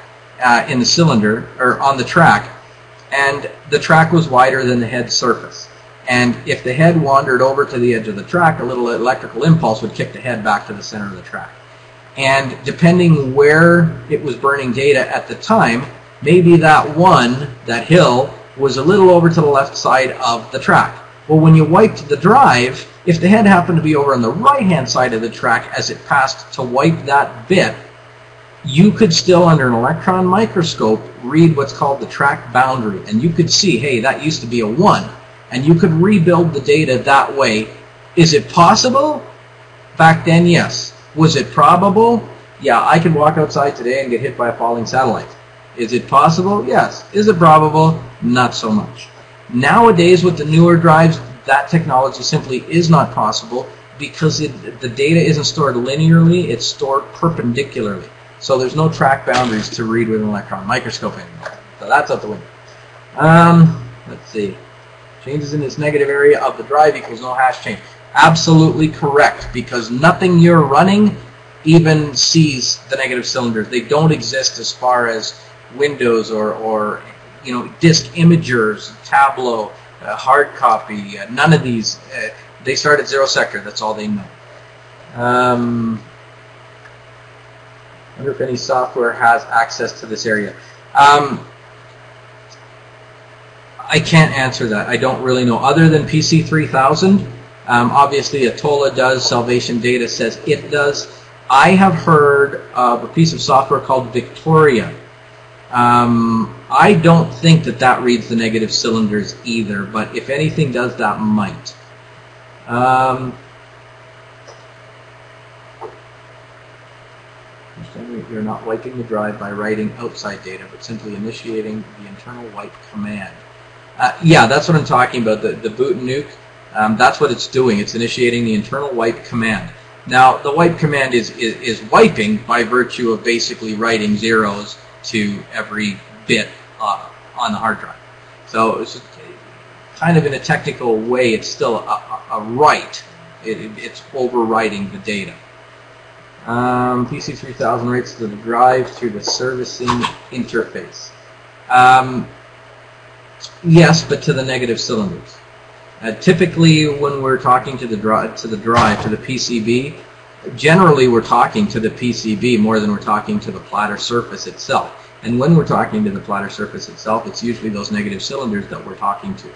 in the cylinder, or on the track, and the track was wider than the head surface. And if the head wandered over to the edge of the track, a little electrical impulse would kick the head back to the center of the track. And depending where it was burning data at the time, maybe that hill, was a little over to the left side of the track. Well, when you wiped the drive, if the head happened to be over on the right-hand side of the track as it passed to wipe that bit, you could still, under an electron microscope, read what's called the track boundary. And you could see, hey, that used to be a 1. And you could rebuild the data that way. Is it possible? Back then, yes. Was it probable? Yeah, I could walk outside today and get hit by a falling satellite. Is it possible? Yes. Is it probable? Not so much. Nowadays, with the newer drives, that technology simply is not possible because the data isn't stored linearly, it's stored perpendicularly. So there's no track boundaries to read with an electron microscope anymore. So that's out the window. Let's see. Changes in this negative area of the drive equals no hash change. Absolutely correct, because nothing you're running even sees the negative cylinders. They don't exist as far as Windows or disk imagers, Tableau, hard copy. None of these. They start at 0 sector. That's all they know. I wonder if any software has access to this area. I can't answer that. I don't really know. Other than PC3000, obviously Atola does. Salvation Data says it does. I have heard of a piece of software called Victoria. I don't think that reads the negative cylinders either, but if anything does, that might. You're not wiping the drive by writing outside data, but simply initiating the internal wipe command. Yeah, that's what I'm talking about, the boot and nuke. That's what it's doing. It's initiating the internal wipe command. Now, the wipe command is wiping by virtue of basically writing zeros to every bit on the hard drive. So it's just kind of in a technical way, it's still a write. It's overwriting the data. PC3000 writes to the drive through the servicing interface. Yes, but to the negative cylinders. Typically, when we're talking to the drive, to the PCB, generally we're talking to the PCB more than we're talking to the platter surface itself. And when we're talking to the platter surface itself, it's usually those negative cylinders that we're talking to.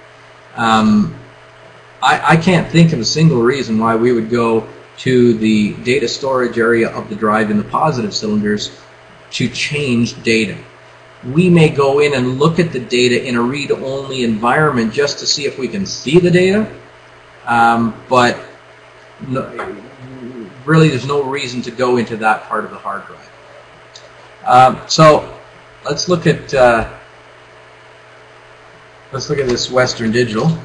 I can't think of a single reason why we would go to the data storage area of the drive in the positive cylinders to change data. We may go in and look at the data in a read-only environment just to see if we can see the data, but no, really there's no reason to go into that part of the hard drive. So let's look at this Western Digital.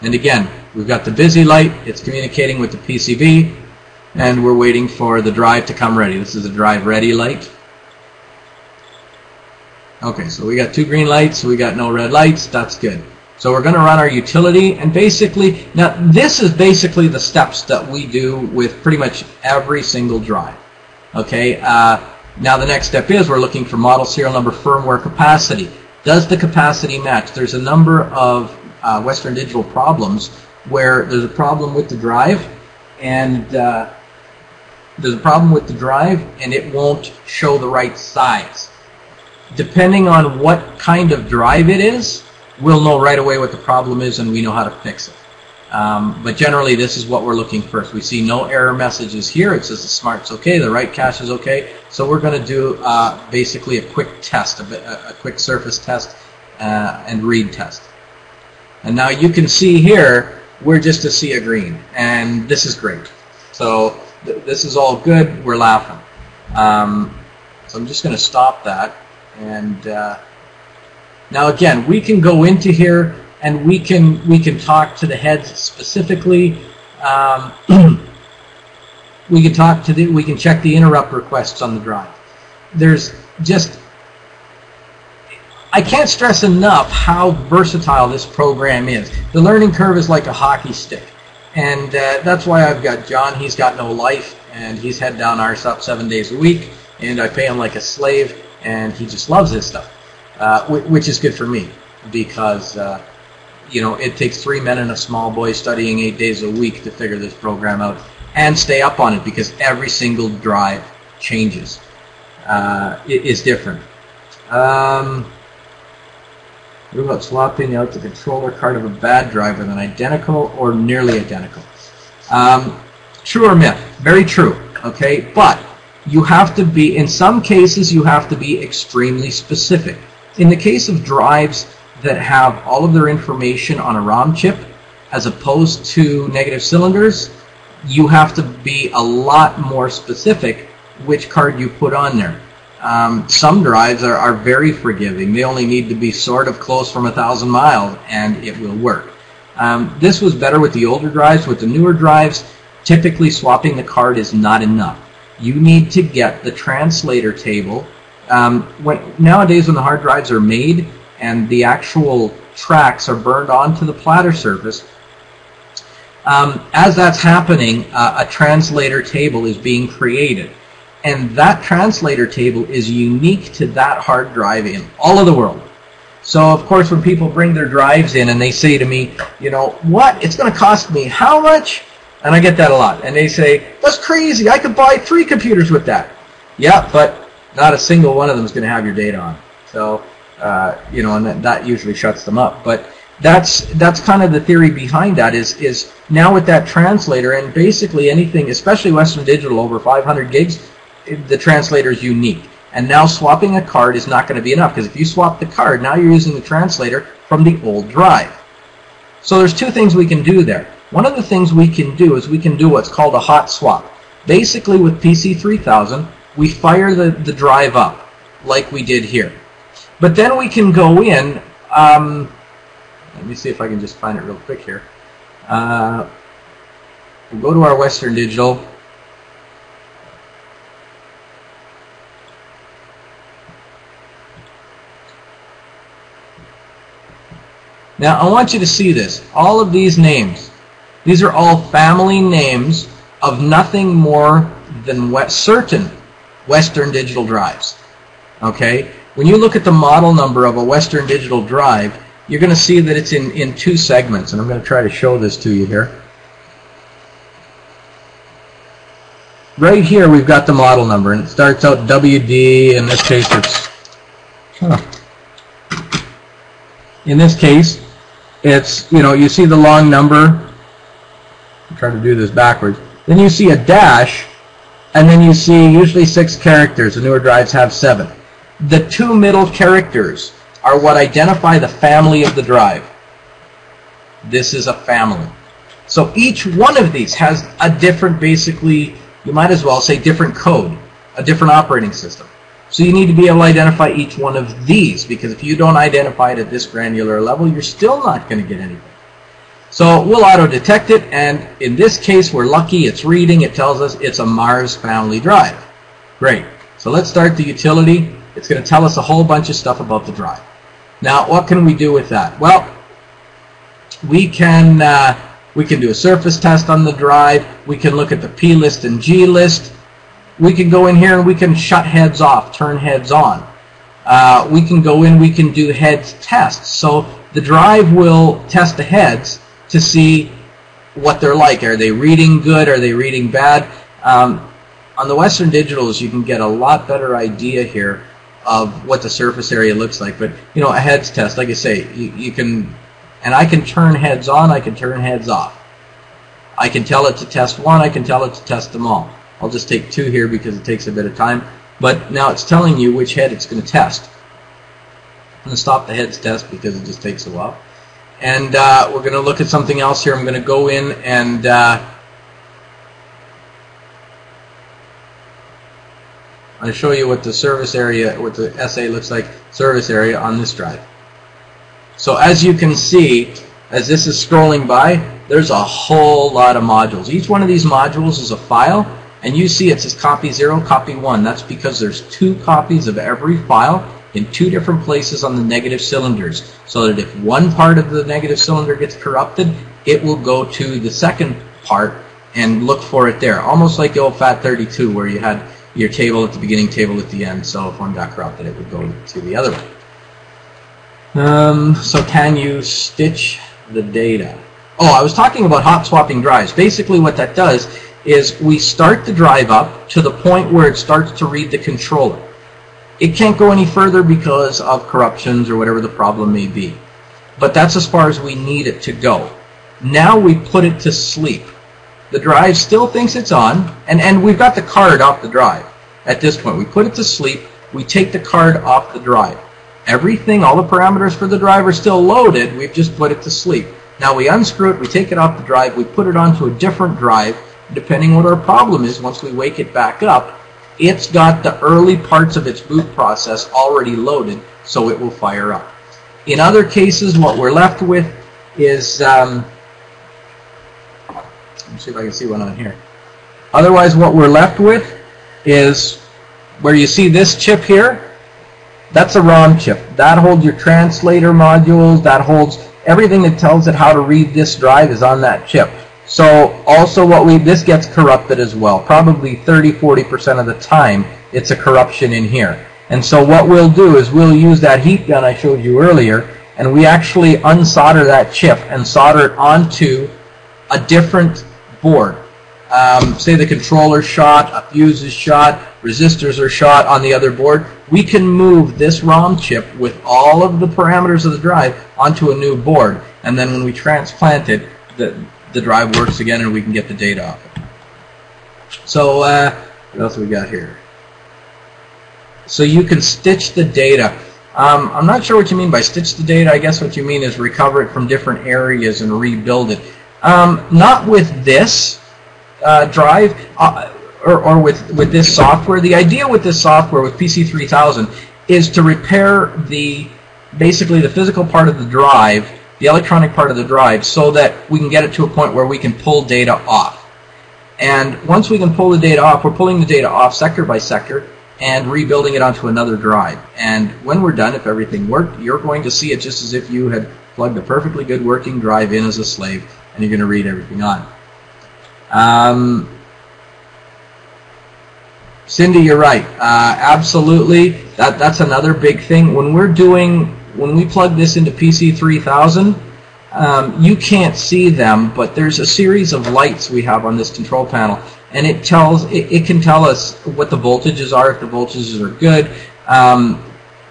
And again, we've got the busy light, it's communicating with the PCB, and we're waiting for the drive to come ready. This is a drive ready light. Okay, so we got 2 green lights, we got no red lights, that's good. So we're going to run our utility, and basically, now this is basically the steps that we do with pretty much every single drive. Okay, now the next step is we're looking for model, serial number, firmware, capacity. Does the capacity match? There's a number of Western Digital problems where there's a problem with the drive, and it won't show the right size. Depending on what kind of drive it is, we'll know right away what the problem is and we know how to fix it. But generally this is what we're looking first. We see no error messages here. It says the smart's okay, the write cache is okay. So we're going to do basically a quick test, a quick surface test and read test. And now you can see here we're just a sea of green, and this is great. So this is all good. We're laughing. So I'm just going to stop that. And now again, we can go into here and we can talk to the heads specifically. We can check the interrupt requests on the drive. There's just, I can't stress enough how versatile this program is. The learning curve is like a hockey stick, and that's why I've got John. He's got no life, and he's head down arse up 7 days a week, and I pay him like a slave, and he just loves this stuff, which is good for me because you know, it takes 3 men and a small boy studying 8 days a week to figure this program out and stay up on it because every single drive changes. It is different. What about swapping out the controller card of a bad drive with an identical or nearly identical? True or myth? Very true. Okay, but you have to be, in some cases, you have to be extremely specific. In the case of drives that have all of their information on a ROM chip, as opposed to negative cylinders, you have to be a lot more specific which card you put on there. Some drives are very forgiving. They only need to be sort of close from 1,000 miles and it will work. This was better with the older drives. With the newer drives, typically swapping the card is not enough. You need to get the translator table. Nowadays when the hard drives are made and the actual tracks are burned onto the platter surface, as that's happening, a translator table is being created. And that translator table is unique to that hard drive in all of the world. So, of course, when people bring their drives in and they say to me, you know, what? It's going to cost me how much? And I get that a lot. And they say, that's crazy. I could buy 3 computers with that. Yeah, but not a single one of them is going to have your data on. So, you know, and that usually shuts them up. But that's kind of the theory behind that is now with that translator and basically anything, especially Western Digital over 500 gigs, the translator is unique. And now swapping a card is not going to be enough because if you swap the card, now you're using the translator from the old drive. So there's 2 things we can do there. One of the things we can do is we can do what's called a hot swap. Basically with PC3000, we fire the drive up like we did here. But then we can go in, let me see if I can just find it real quick here. We'll go to our Western Digital. Now I want you to see this. All of these names, these are all family names of nothing more than certain Western Digital drives. Okay? when you look at the model number of a Western Digital drive, you're going to see that it's in two segments, and I'm going to try to show this to you here. Right here we've got the model number, and it starts out WD. In this case it's you see the long number. I'm trying to do this backwards. Then you see a dash, and then you see usually 6 characters. The newer drives have 7. The 2 middle characters are what identify the family of the drive. This is a family. So each one of these has a different, basically, you might as well say different code, a different operating system. So you need to be able to identify each one of these, because if you don't identify it at this granular level, you're still not going to get anything. So we'll auto-detect it, and in this case, we're lucky. It's reading. It tells us it's a Mars family drive. Great. So let's start the utility. It's going to tell us a whole bunch of stuff about the drive. Now, what can we do with that? Well, we can do a surface test on the drive. We can look at the P list and G list. We can go in here and we can shut heads off, turn heads on. We can go in, we can do heads tests. So the drive will test the heads to see what they're like. Are they reading good? Are they reading bad? On the Western Digitals, you can get a lot better idea here of what the surface area looks like. But a heads test, like I say, you can, and I can turn heads on, I can turn heads off. I can tell it to test one, I can tell it to test them all. I'll just take 2 here because it takes a bit of time. But now it's telling you which head it's going to test. I'm going to stop the heads test because it just takes a while. And we're going to look at something else here. I'm going to go in and I'm going to show you what the service area, what the SA looks like, service area on this drive. So as you can see, as this is scrolling by, there's a whole lot of modules. Each one of these modules is a file, and you see it says copy 0, copy 1. That's because there's 2 copies of every file in 2 different places on the negative cylinders, so that if one part of the negative cylinder gets corrupted, it will go to the second part and look for it there. Almost like the old FAT32 where you had your table at the beginning, table at the end, so if one got corrupted, it would go to the other one. So can you stitch the data? Oh, I was talking about hot swapping drives. Basically what that does is we start the drive up to the point where it starts to read the controller. It can't go any further because of corruptions or whatever the problem may be. But that's as far as we need it to go. Now we put it to sleep. The drive still thinks it's on, and we've got the card off the drive. At this point, we put it to sleep, we take the card off the drive. Everything, all the parameters for the drive are still loaded, we've just put it to sleep. Now we unscrew it, we take it off the drive, we put it onto a different drive. Depending what our problem is, once we wake it back up, it's got the early parts of its boot process already loaded, so it will fire up. In other cases, what we're left with is, let me see if I can see one on here. Otherwise, what we're left with is where you see this chip here, that's a ROM chip. That holds your translator modules, that holds everything that tells it how to read this drive is on that chip. So also this gets corrupted as well. Probably 30–40% of the time it's a corruption in here. And so what we'll do is we'll use that heat gun I showed you earlier, and we actually unsolder that chip and solder it onto a different board. Say the controller's shot, a fuse is shot, resistors are shot on the other board. We can move this ROM chip with all of the parameters of the drive onto a new board, and then when we transplant it, the drive works again and we can get the data off it. So what else have we got here? So you can stitch the data. I'm not sure what you mean by stitch the data. I guess what you mean is recover it from different areas and rebuild it. Not with this drive or with this software. The idea with this software, with PC3000, is to repair basically the physical part of the drive, the electronic part of the drive, so that we can get it to a point where we can pull data off. And once we can pull the data off, we're pulling the data off sector by sector and rebuilding it onto another drive. And when we're done, if everything worked, you're going to see it just as if you had plugged a perfectly good working drive in as a slave, and you're going to read everything on. Cindy, you're right. Absolutely. That's another big thing. When we plug this into PC3000, you can't see them, but there's a series of lights we have on this control panel, and it can tell us what the voltages are, if the voltages are good.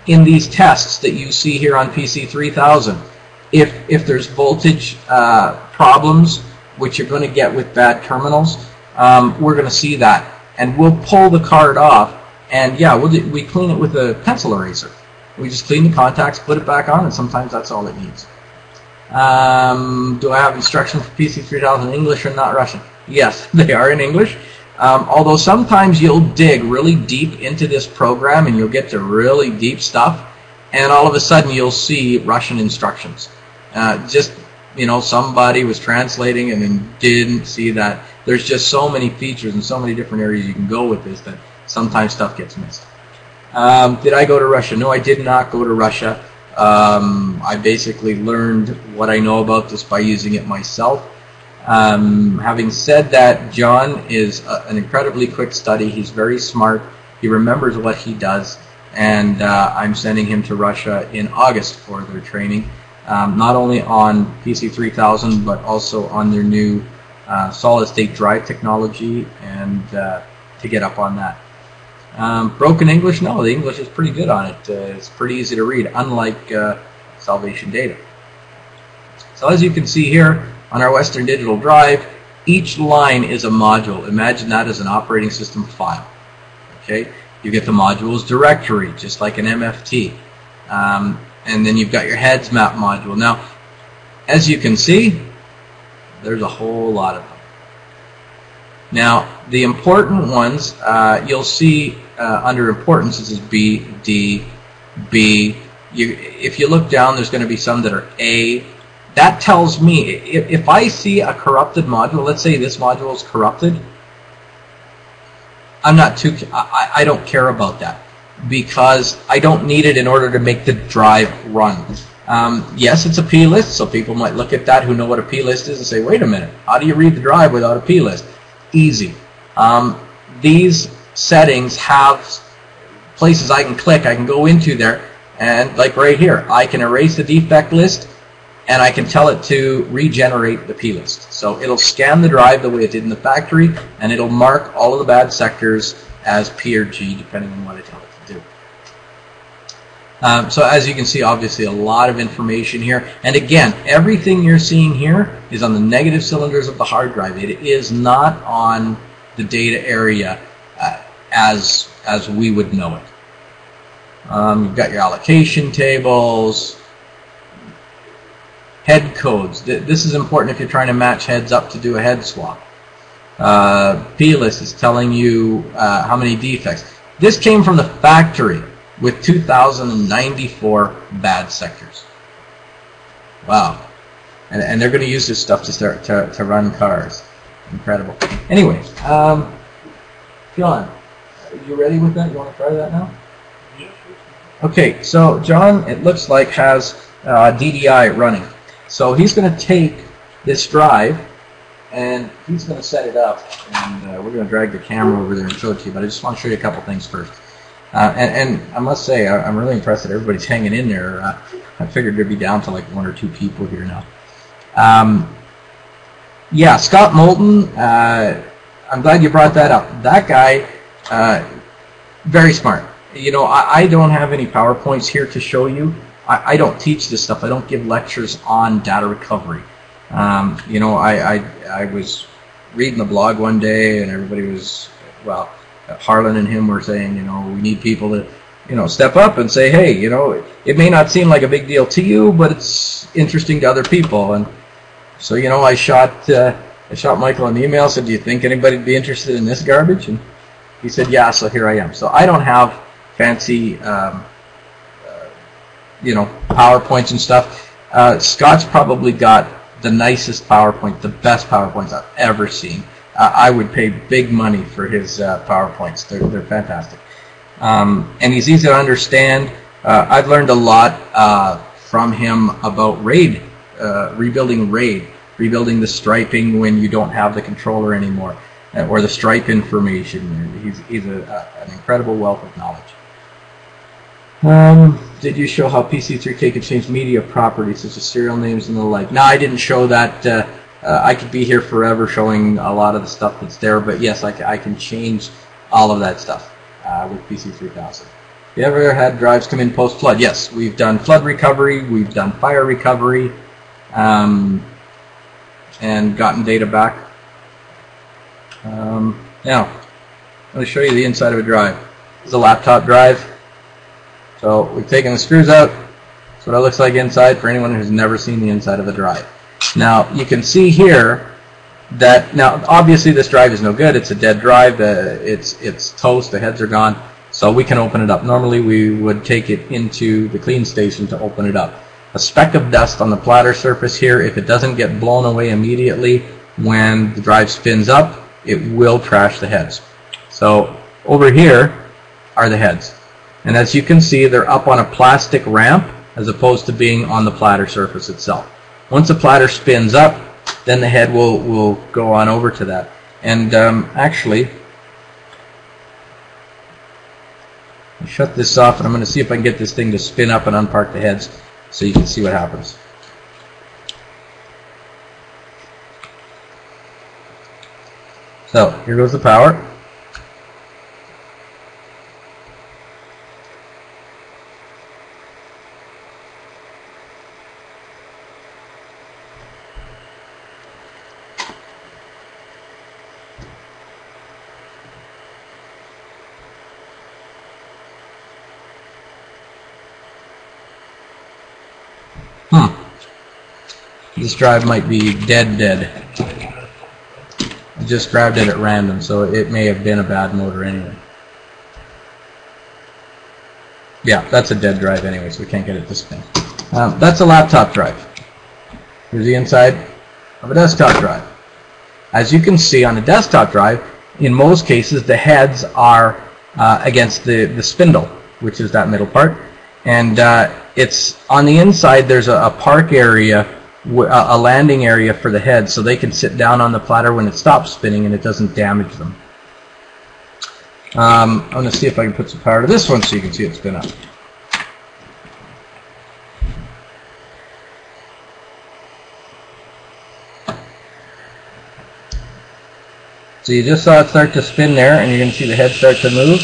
In these tests that you see here on PC3000, if there's voltage problems, which you're going to get with bad terminals, we're going to see that. And we'll pull the card off, and yeah, we clean it with a pencil eraser. We just clean the contacts, put it back on, and sometimes that's all it needs. Do I have instructions for PC3000 in English or not Russian? Yes, they are in English. Although sometimes you'll dig really deep into this program and you'll get to really deep stuff, and all of a sudden you'll see Russian instructions. Somebody was translating and then didn't see that. There's just so many features and so many different areas you can go with this that sometimes stuff gets missed. Did I go to Russia? No, I did not go to Russia. I basically learned what I know about this by using it myself. Having said that, John is an incredibly quick study. He's very smart. He remembers what he does, and I'm sending him to Russia in August for their training, not only on PC3000 but also on their new solid-state drive technology, and to get up on that. Broken English? No, the English is pretty good on it. It's pretty easy to read, unlike Salvation Data. So as you can see here on our Western Digital drive, each line is a module. Imagine that as an operating system file. Okay, you get the modules directory, just like an MFT. And then you've got your heads map module. Now, as you can see, there's a whole lot of them. Now, the important ones, you'll see under importance, this is B, D, B. If you look down, there's going to be some that are A. That tells me, if I see a corrupted module, let's say this module is corrupted, I don't care about that, because I don't need it in order to make the drive run. Yes, it's a plist, so people might look at that who know what a plist is and say, wait a minute, how do you read the drive without a plist? Easy. These settings have places I can click. I can go into there, and like right here, I can erase the defect list, and I can tell it to regenerate the plist. So it'll scan the drive the way it did in the factory, and it'll mark all of the bad sectors as P or G, depending on what I tell it to do. So as you can see, obviously a lot of information here. And again, everything you're seeing here is on the negative cylinders of the hard drive. It is not on the data area as we would know it. You've got your allocation tables, head codes. This is important if you're trying to match heads up to do a head swap. plist is telling you how many defects. This came from the factory with 2,094 bad sectors. Wow. And they're going to use this stuff to start to run cars. Incredible. Anyway, John, are you ready with that? You want to try that now? Yeah, sure. Okay, so John, it looks like, has DDI running. So he's going to take this drive and he's going to set it up, and we're going to drag the camera over there and show it to you, but I just want to show you a couple things first. And I must say, I'm really impressed that everybody's hanging in there. I figured there'd be down to like 1 or 2 people here now. Yeah, Scott Moulton, I'm glad you brought that up. That guy, very smart. You know, I don't have any PowerPoints here to show you. I don't teach this stuff. I don't give lectures on data recovery. You know, I was reading the blog one day, and everybody was, well, Harlan and him were saying, you know, we need people to, you know, step up and say, hey, you know, it may not seem like a big deal to you, but it's interesting to other people. And so, you know, I shot Michael an email, said, do you think anybody'd be interested in this garbage? And he said, yeah, so here I am. So I don't have fancy, you know, PowerPoints and stuff. Scott's probably got the nicest PowerPoint, the best PowerPoints I've ever seen. I would pay big money for his PowerPoints. They're fantastic. And he's easy to understand. I've learned a lot from him about RAID, rebuilding RAID, rebuilding the striping when you don't have the controller anymore. or the stripe information. He's an incredible wealth of knowledge. Did you show how PC3K could change media properties such as serial names and the like? No, I didn't show that. I could be here forever showing a lot of the stuff that's there, but yes, I can change all of that stuff with PC3000. You ever had drives come in post-flood? Yes, we've done flood recovery, we've done fire recovery, and gotten data back. Now, I'm going to show you the inside of a drive. This is a laptop drive. So we've taken the screws out. That's what it looks like inside for anyone who's never seen the inside of a drive. Now you can see here that now obviously this drive is no good. It's a dead drive. It's toast. The heads are gone. So we can open it up. Normally we would take it into the clean station to open it up. A speck of dust on the platter surface here, if it doesn't get blown away immediately when the drive spins up, it will trash the heads. So over here are the heads. And as you can see, they're up on a plastic ramp as opposed to being on the platter surface itself. Once the platter spins up, then the head will go on over to that. And actually, I'll shut this off, and I'm going to see if I can get this thing to spin up and unpark the heads so you can see what happens. So here goes the power. This drive might be dead. I just grabbed it at random, so it may have been a bad motor anyway. Yeah, that's a dead drive anyway, so we can't get it to spin. That's a laptop drive. Here's the inside of a desktop drive. As you can see on a desktop drive, in most cases the heads are against the spindle, which is that middle part. And it's on the inside there's a park area, a landing area for the heads, so they can sit down on the platter when it stops spinning and it doesn't damage them. I'm going to see if I can put some power to this one so you can see it spin up. So you just saw it start to spin there, and you're going to see the head start to move.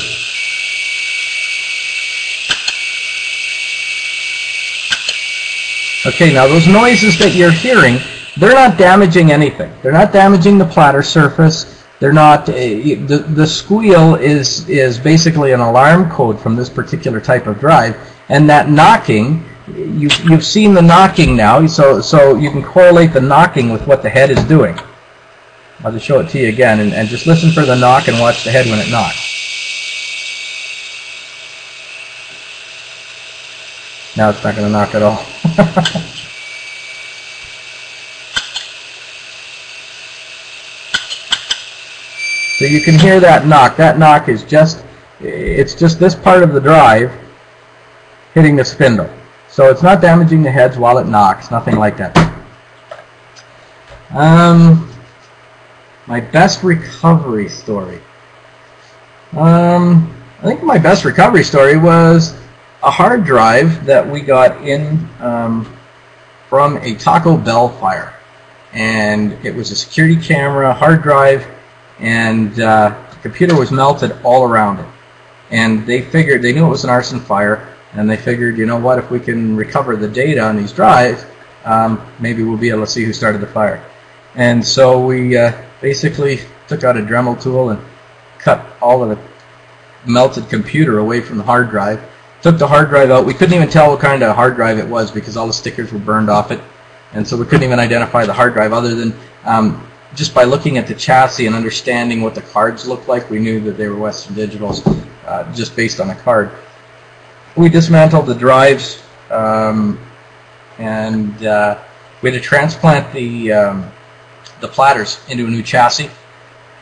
Okay, now those noises that you're hearing, they're not damaging anything. They're not damaging the platter surface. They're not. The squeal is basically an alarm code from this particular type of drive, and that knocking, you've seen the knocking now, so you can correlate the knocking with what the head is doing. I'll just show it to you again, and just listen for the knock and watch the head when it knocks. Now it's not going to knock at all. So you can hear that knock. That knock is it's just this part of the drive hitting the spindle. So it's not damaging the heads while it knocks, nothing like that. My best recovery story. I think my best recovery story was a hard drive that we got in from a Taco Bell fire, and it was a security camera hard drive, and the computer was melted all around it. And they knew it was an arson fire, and they figured, you know what, if we can recover the data on these drives, maybe we'll be able to see who started the fire. And so we basically took out a Dremel tool and cut all of the melted computer away from the hard drive. Took the hard drive out. We couldn't even tell what kind of hard drive it was because all the stickers were burned off it, and so we couldn't even identify the hard drive other than just by looking at the chassis and understanding what the cards looked like. We knew that they were Western Digital's just based on the card. We dismantled the drives, and we had to transplant the platters into a new chassis,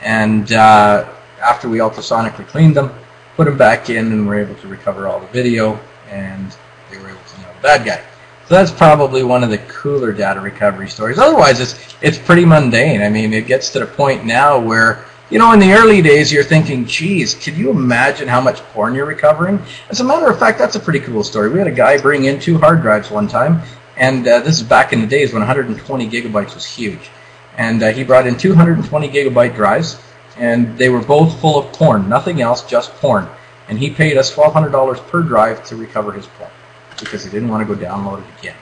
and after we ultrasonically cleaned them, put them back in, and were able to recover all the video, and they were able to know the bad guy. So that's probably one of the cooler data recovery stories. Otherwise, it's pretty mundane. I mean, it gets to the point now where You know, in the early days, you're thinking, geez, can you imagine how much porn you're recovering? As a matter of fact, that's a pretty cool story. We had a guy bring in 2 hard drives one time, and this is back in the days when 120 gigabytes was huge. And he brought in 220 gigabyte drives, and they were both full of porn, nothing else, just porn. And he paid us $1,200 per drive to recover his porn because he didn't want to go download it again.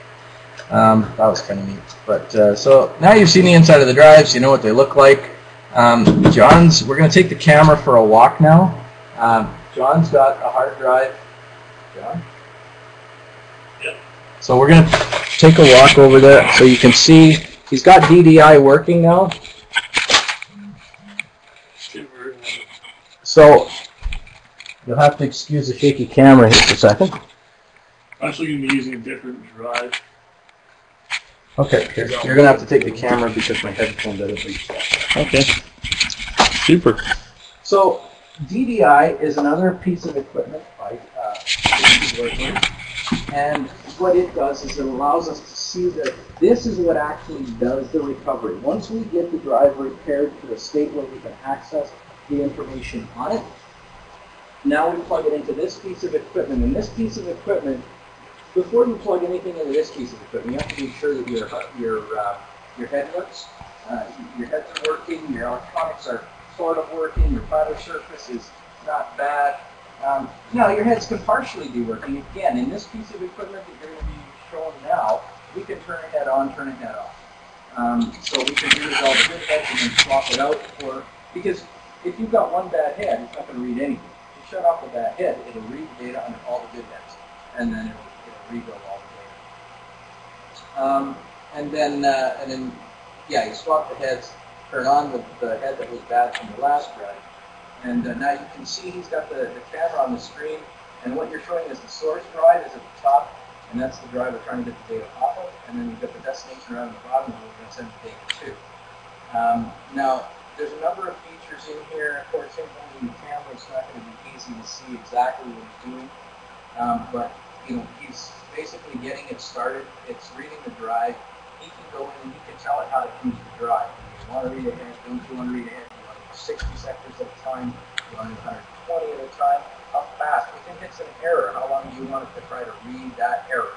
That was kind of neat. But so now you've seen the inside of the drives, you know what they look like. We're going to take the camera for a walk now. John's got a hard drive. John? Yep. So we're going to take a walk over there so you can see he's got DDI working now. So you'll have to excuse the shaky camera here for a second. Actually, going to be using a different drive. Okay, you're going to have to take the camera because my headphones out of reach. Okay. Super. So DDI is another piece of equipment, and what it does is it allows us to see that this is what actually does the recovery. Once we get the drive repaired to a state where we can access the information on it, now we plug it into this piece of equipment, and this piece of equipment, before you plug anything into this piece of equipment, you have to be sure that your head works, your heads are working, your electronics are sort of working, your platter surface is not bad. Now your heads can partially be working. Again, in this piece of equipment that you're going to be showing now, we can turn a head on, turn a head off. So we can read all the good heads and then swap it out because if you've got one bad head, it's not going to read anything. If you shut off the bad head, it'll read the data on all the good heads, and then it'll rebuild all the data. And then you swap the heads, turn on the head that was bad from the last drive, and now you can see he's got the camera on the screen, and what you're showing is the source drive is at the top, and that's the drive we're trying to get the data off of, and then you've got the destination around the bottom where we're going to send the data to. Now, there's a number of features in here. Of course, in the camera, it's not going to be easy to see exactly what he's doing, but he's basically getting it started. It's reading the drive. He can go in and he can tell it how to use the drive. If you want to read ahead, don't you want to read ahead? You want to do 60 sectors at a time? You want to do 120 at a time? How fast? If it hits an error, how long do you want it to try to read that error?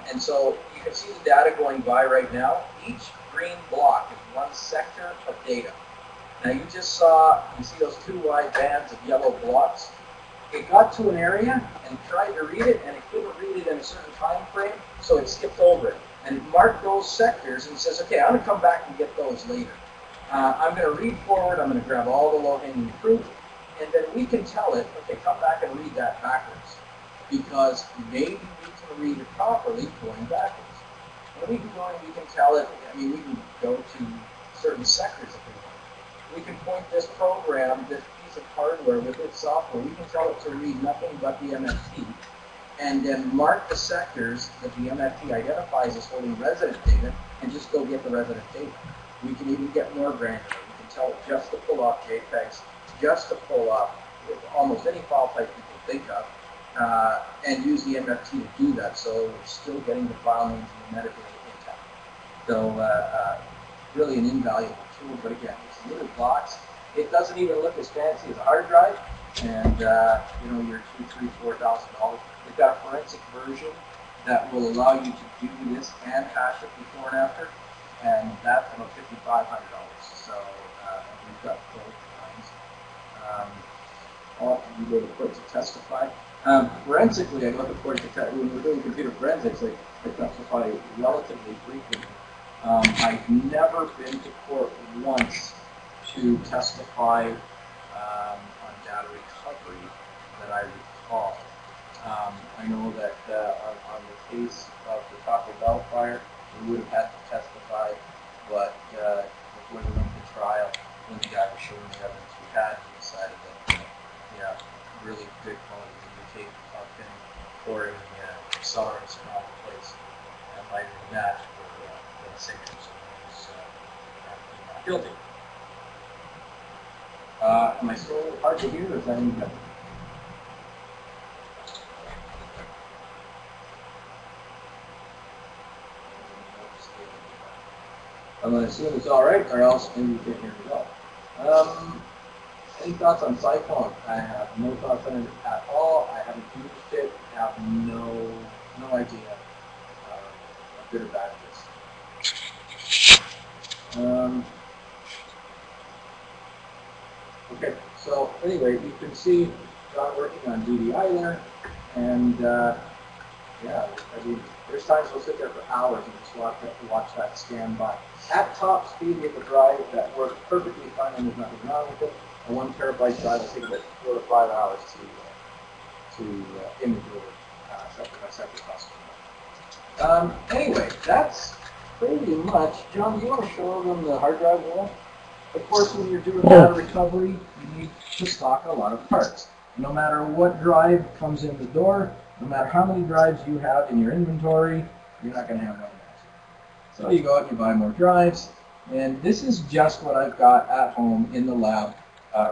And so you can see the data going by right now. Each green block is one sector of data. Now you just saw, you see those 2 wide bands of yellow blocks? It got to an area and tried to read it, and it couldn't read it in a certain time frame, so it skipped over it. And it marked those sectors and says, okay, I'm going to come back and get those later. I'm going to read forward, I'm going to grab all the low-hanging fruit, and then we can tell it, okay, come back and read that backwards. Because maybe we can read it properly going backwards. And we can go and we can tell it, we can go to certain sectors if we want. We can point this program, this piece of hardware with its software, we can tell it to read nothing but the MFT, and then mark the sectors that the MFT identifies as holding resident data, and just go get the resident data. We can even get more granular. We can tell it just to pull off JPEGs, just to pull off almost any file type you can think of, and use the MFT to do that, so we're still getting the file names and the metadata intact. So really an invaluable tool, but again, it's a little box. It doesn't even look as fancy as a hard drive, and you're $2,000, $3,000, $4,000. We've got a forensic version that will allow you to do this and hash it before and after, and that's about $5,500. So we've got both kinds. I'll have to go to court to testify. Forensically, I go to court to testify. When we're doing computer forensics, I testify relatively frequently. I've never been to court once to testify on data recovery that I recall. I know that on the case of the Taco Bell fire, we would have had to testify, but before we went to trial, when the guy was showing the evidence we had, we decided that, really good quality videotape of him pouring accelerants around the place, and lighting the match for the signatures of those guilty. Am I still hard to hear, or is that any better? I'm going to assume it's all right, or else maybe you can't hear me well. Any thoughts on Cyclone? I have no thoughts on it at all. I haven't used it. I have no idea how good or bad it is. Okay, so anyway, you can see John working on DDI there, and yeah, I mean, there's times we'll sit there for hours and just watch that scan by. At top speed with the drive, that works perfectly fine and there's nothing wrong with it. A 1 terabyte drive will take about 4 to 5 hours to image over sector by sector customer. Anyway, that's pretty much. John, do you want to show them the hard drive there? Of course, when you're doing data recovery, you need to stock a lot of parts. No matter what drive comes in the door, no matter how many drives you have in your inventory, you're not going to have one of those. So you go out and you buy more drives, and this is just what I've got at home in the lab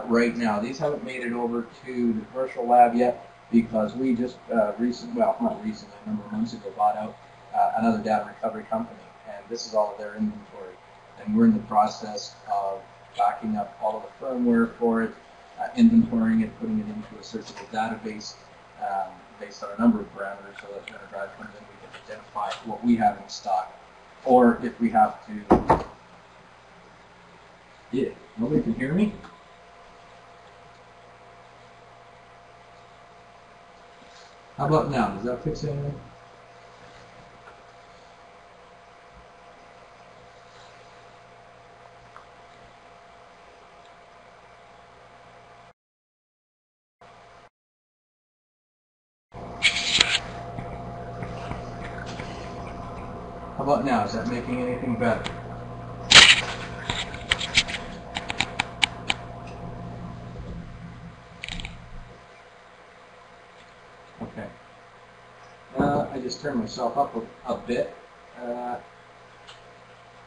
right now. These haven't made it over to the commercial lab yet because we just not recently, a number of months ago, bought out another data recovery company, and this is all of their inventory. And we're in the process of backing up all of the firmware for it, inventorying it, putting it into a searchable database based on a number of parameters, so that when a drive comes in, we can identify what we have in stock. Or if we have to, yeah, nobody can hear me? How about now? Does that fix anything? How about now? Is that making anything better? Okay. I just turned myself up a bit.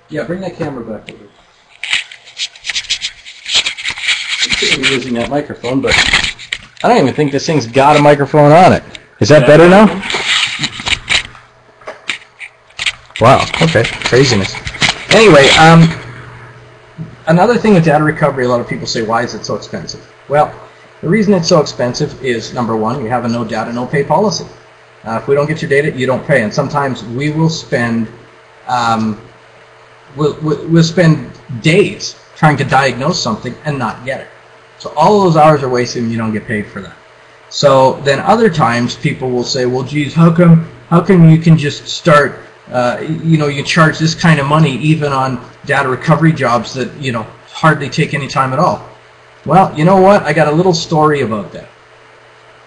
Yeah, bring that camera back over. I should be using that microphone, but I don't even think this thing's got a microphone on it. Is that better now? Wow, okay, craziness. Anyway, another thing with data recovery, a lot of people say, why is it so expensive? Well, the reason it's so expensive is, number one, we have a no data, no pay policy. If we don't get your data, you don't pay. And sometimes we will spend, we'll spend days trying to diagnose something and not get it. So all of those hours are wasted and you don't get paid for that. So then other times people will say, well, geez, how come you can just start, you charge this kind of money even on data recovery jobs that, hardly take any time at all? Well, you know what? I got a little story about that.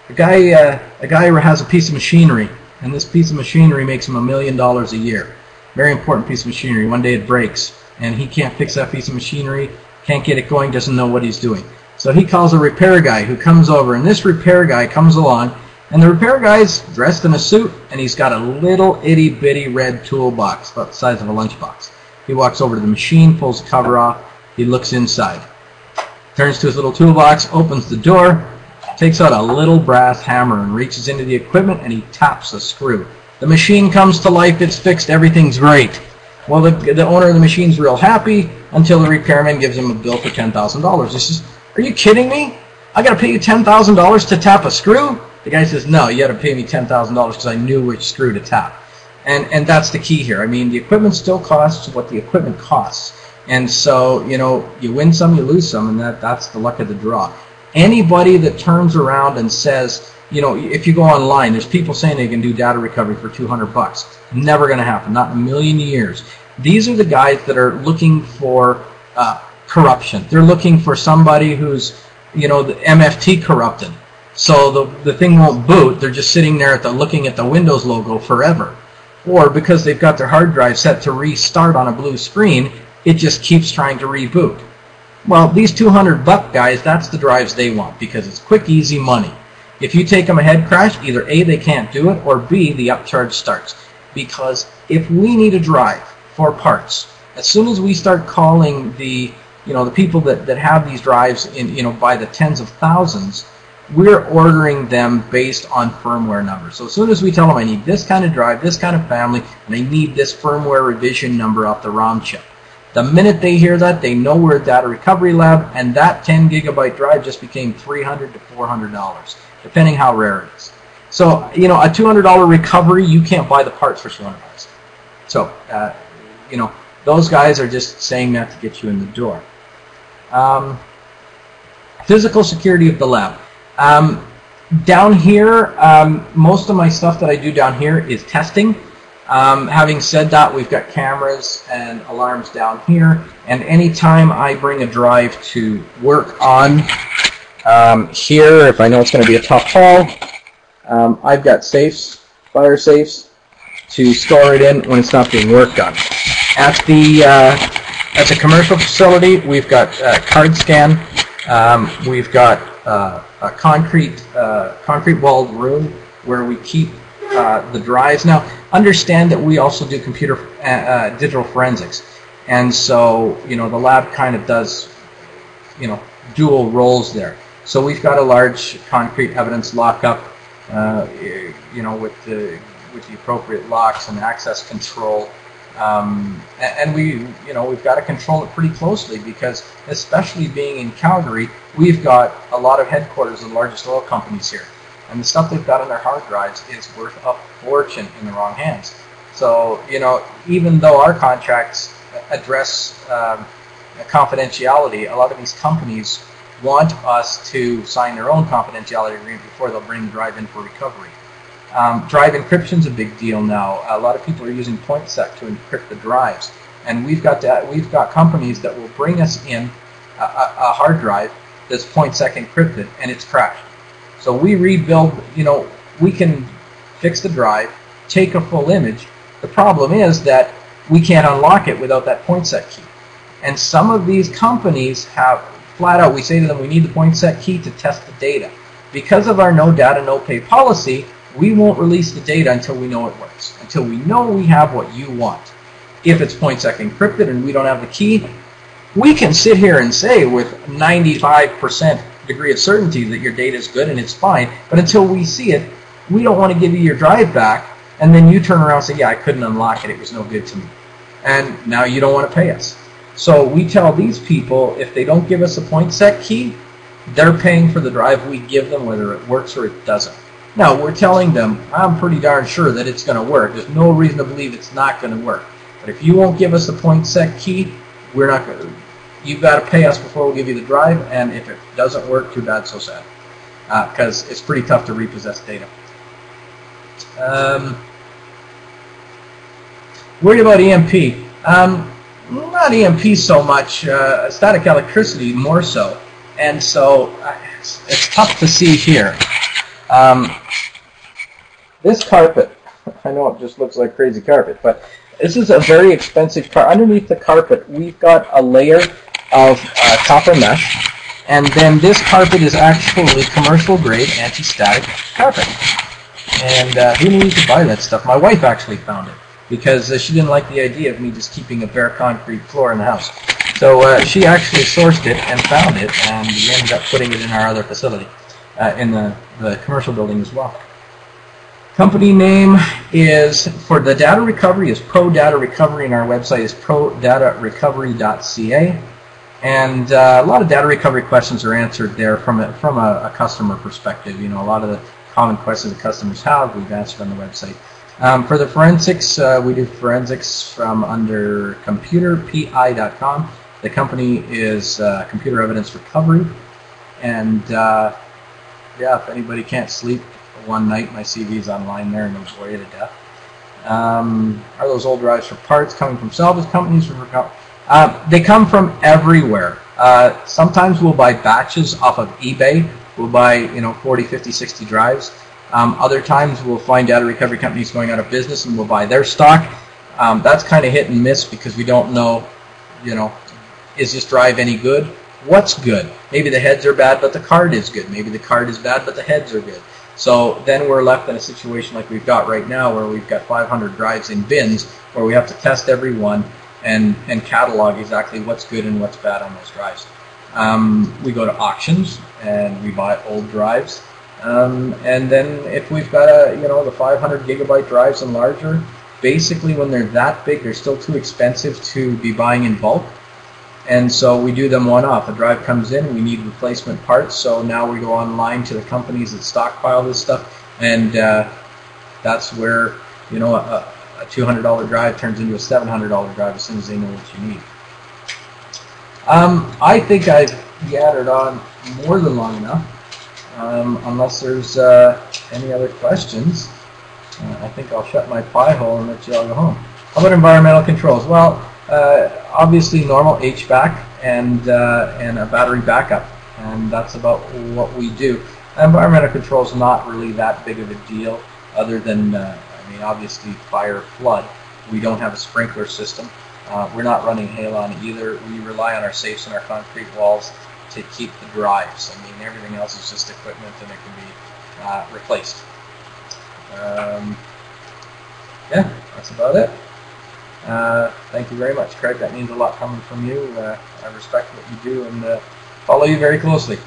A guy has a piece of machinery, and this piece of machinery makes him $1 million a year. Very important piece of machinery. One day it breaks, and he can't fix that piece of machinery, can't get it going, doesn't know what he's doing. So he calls a repair guy who comes over, and this repair guy comes along, and the repair guy's dressed in a suit, and he's got a little itty-bitty red toolbox, about the size of a lunchbox. He walks over to the machine, pulls the cover off, he looks inside, turns to his little toolbox, opens the door, takes out a little brass hammer and reaches into the equipment and he taps a screw. The machine comes to life, it's fixed, everything's great. Well, the owner of the machine's real happy until the repairman gives him a bill for $10,000. He says, are you kidding me? I got to pay you $10,000 to tap a screw? The guy says, no, you got to pay me $10,000 because I knew which screw to tap. And that's the key here. I mean, the equipment still costs what the equipment costs. And so, you win some, you lose some, and that's the luck of the draw. Anybody that turns around and says, if you go online, there's people saying they can do data recovery for $200. Never going to happen, not in a million years. These are the guys that are looking for corruption. They're looking for somebody who's, the MFT corrupted. So the thing won't boot. They're just sitting there looking at the Windows logo forever. Or because they've got their hard drive set to restart on a blue screen, it just keeps trying to reboot. Well, these $200 guys, that's the drives they want because it's quick, easy money. If you take them a head crash, either A, they can't do it, or B, the upcharge starts. Because if we need a drive for parts, as soon as we start calling the people that have these drives by the tens of thousands, we're ordering them based on firmware numbers. So as soon as we tell them I need this kind of drive, this kind of family, and I need this firmware revision number off the ROM chip, The minute they hear that, they know we're a data recovery lab, and that 10 gigabyte drive just became $300 to $400, depending how rare it is. So, a $200 recovery, you can't buy the parts for $200. So, those guys are just saying that to get you in the door. Physical security of the lab. Down here, most of my stuff that I do down here is testing. Having said that, we've got cameras and alarms down here, and anytime I bring a drive to work on here, if I know it's going to be a tough haul, I've got safes, fire safes, to store it in when it's not being worked on. At the commercial facility, we've got card scan. We've got a concrete walled room where we keep the drives. Now, understand that we also do digital forensics, and so the lab kind of does dual roles there. So we've got a large concrete evidence lockup, with the appropriate locks and access control. And we've got to control it pretty closely because, especially being in Calgary, we've got a lot of headquarters of the largest oil companies here. And the stuff they've got on their hard drives is worth a fortune in the wrong hands. So, even though our contracts address confidentiality, a lot of these companies want us to sign their own confidentiality agreement before they'll bring the drive in for recovery. Drive encryption is a big deal now. A lot of people are using PointSec to encrypt the drives, and we've got companies that will bring us in a hard drive that's PointSec encrypted, and it's crashed. So we rebuild. We can fix the drive, take a full image. The problem is that we can't unlock it without that PointSec key. And some of these companies have flat out. We say to them, we need the PointSec key to test the data. Because of our no data, no pay policy, we won't release the data until we know it works, until we know we have what you want. If it's PointSec encrypted and we don't have the key, we can sit here and say with 95% degree of certainty that your data is good and it's fine, but until we see it, we don't want to give you your drive back, and then you turn around and say, yeah, I couldn't unlock it, it was no good to me. And now you don't want to pay us. So we tell these people, if they don't give us a PointSec key, they're paying for the drive we give them, whether it works or it doesn't. Now, we're telling them, I'm pretty darn sure that it's going to work. There's no reason to believe it's not going to work. But if you won't give us a PointSec key, we're not going to. You've got to pay us before we give you the drive, and if it doesn't work, too bad, so sad. Because it's pretty tough to repossess data. Worried about EMP. Not EMP so much, static electricity more so. And so it's tough to see here. This carpet, I know it just looks like crazy carpet, but this is a very expensive carpet. Underneath the carpet, we've got a layer of copper mesh, and then this carpet is actually commercial grade anti-static carpet. And who needs to buy that stuff? My wife actually found it because she didn't like the idea of me just keeping a bare concrete floor in the house. So she actually sourced it and found it, and we ended up putting it in our other facility, in the commercial building as well. Company name is, for the data recovery, is Pro Data Recovery, and our website is prodatarecovery.ca. And a lot of data recovery questions are answered there from a customer perspective. A lot of the common questions that customers have, we've answered on the website. For the forensics, we do forensics from under computerpi.com. The company is Computer Evidence Recovery. And yeah, if anybody can't sleep one night, my CV's online there and it'll bore you to death. Are those old drives for parts coming from salvage companies? They come from everywhere. Sometimes we'll buy batches off of eBay. We'll buy 40, 50, 60 drives. Other times we'll find data recovery companies going out of business and we'll buy their stock. That's kind of hit and miss because we don't know, is this drive any good? What's good? Maybe the heads are bad, but the card is good. Maybe the card is bad, but the heads are good. So then we're left in a situation like we've got right now where we've got 500 drives in bins where we have to test every one and catalog exactly what's good and what's bad on those drives. We go to auctions and we buy old drives. And then if we've got the 500 gigabyte drives and larger, basically when they're that big, they're still too expensive to be buying in bulk. And so we do them one-off. A drive comes in, we need replacement parts, so now we go online to the companies that stockpile this stuff, and that's where, you know, a $200 drive turns into a $700 drive as soon as they know what you need. I think I've gathered on more than long enough, unless there's any other questions. I think I'll shut my pie hole and let you all go home. How about environmental controls? Well, obviously normal HVAC and a battery backup, and that's about what we do. Environmental control is not really that big of a deal, other than I mean, obviously fire, flood. We don't have a sprinkler system. We're not running halon either. We rely on our safes and our concrete walls to keep the drives. I mean, everything else is just equipment, and it can be replaced. Yeah, that's about it. Thank you very much, Craig. That means a lot coming from you. I respect what you do and follow you very closely.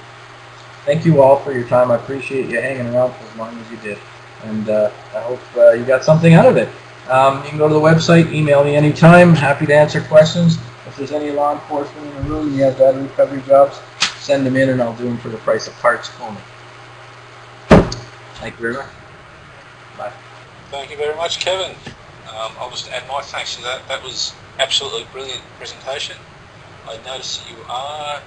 Thank you all for your time. I appreciate you hanging around for as long as you did. And I hope you got something out of it. You can go to the website, email me anytime. Happy to answer questions. If there's any law enforcement in the room and you have battery recovery jobs, send them in and I'll do them for the price of parts only. Thank you very much. Bye. Thank you very much, Kevin. I'll just add my thanks to that. That was absolutely brilliant presentation. I noticed that you are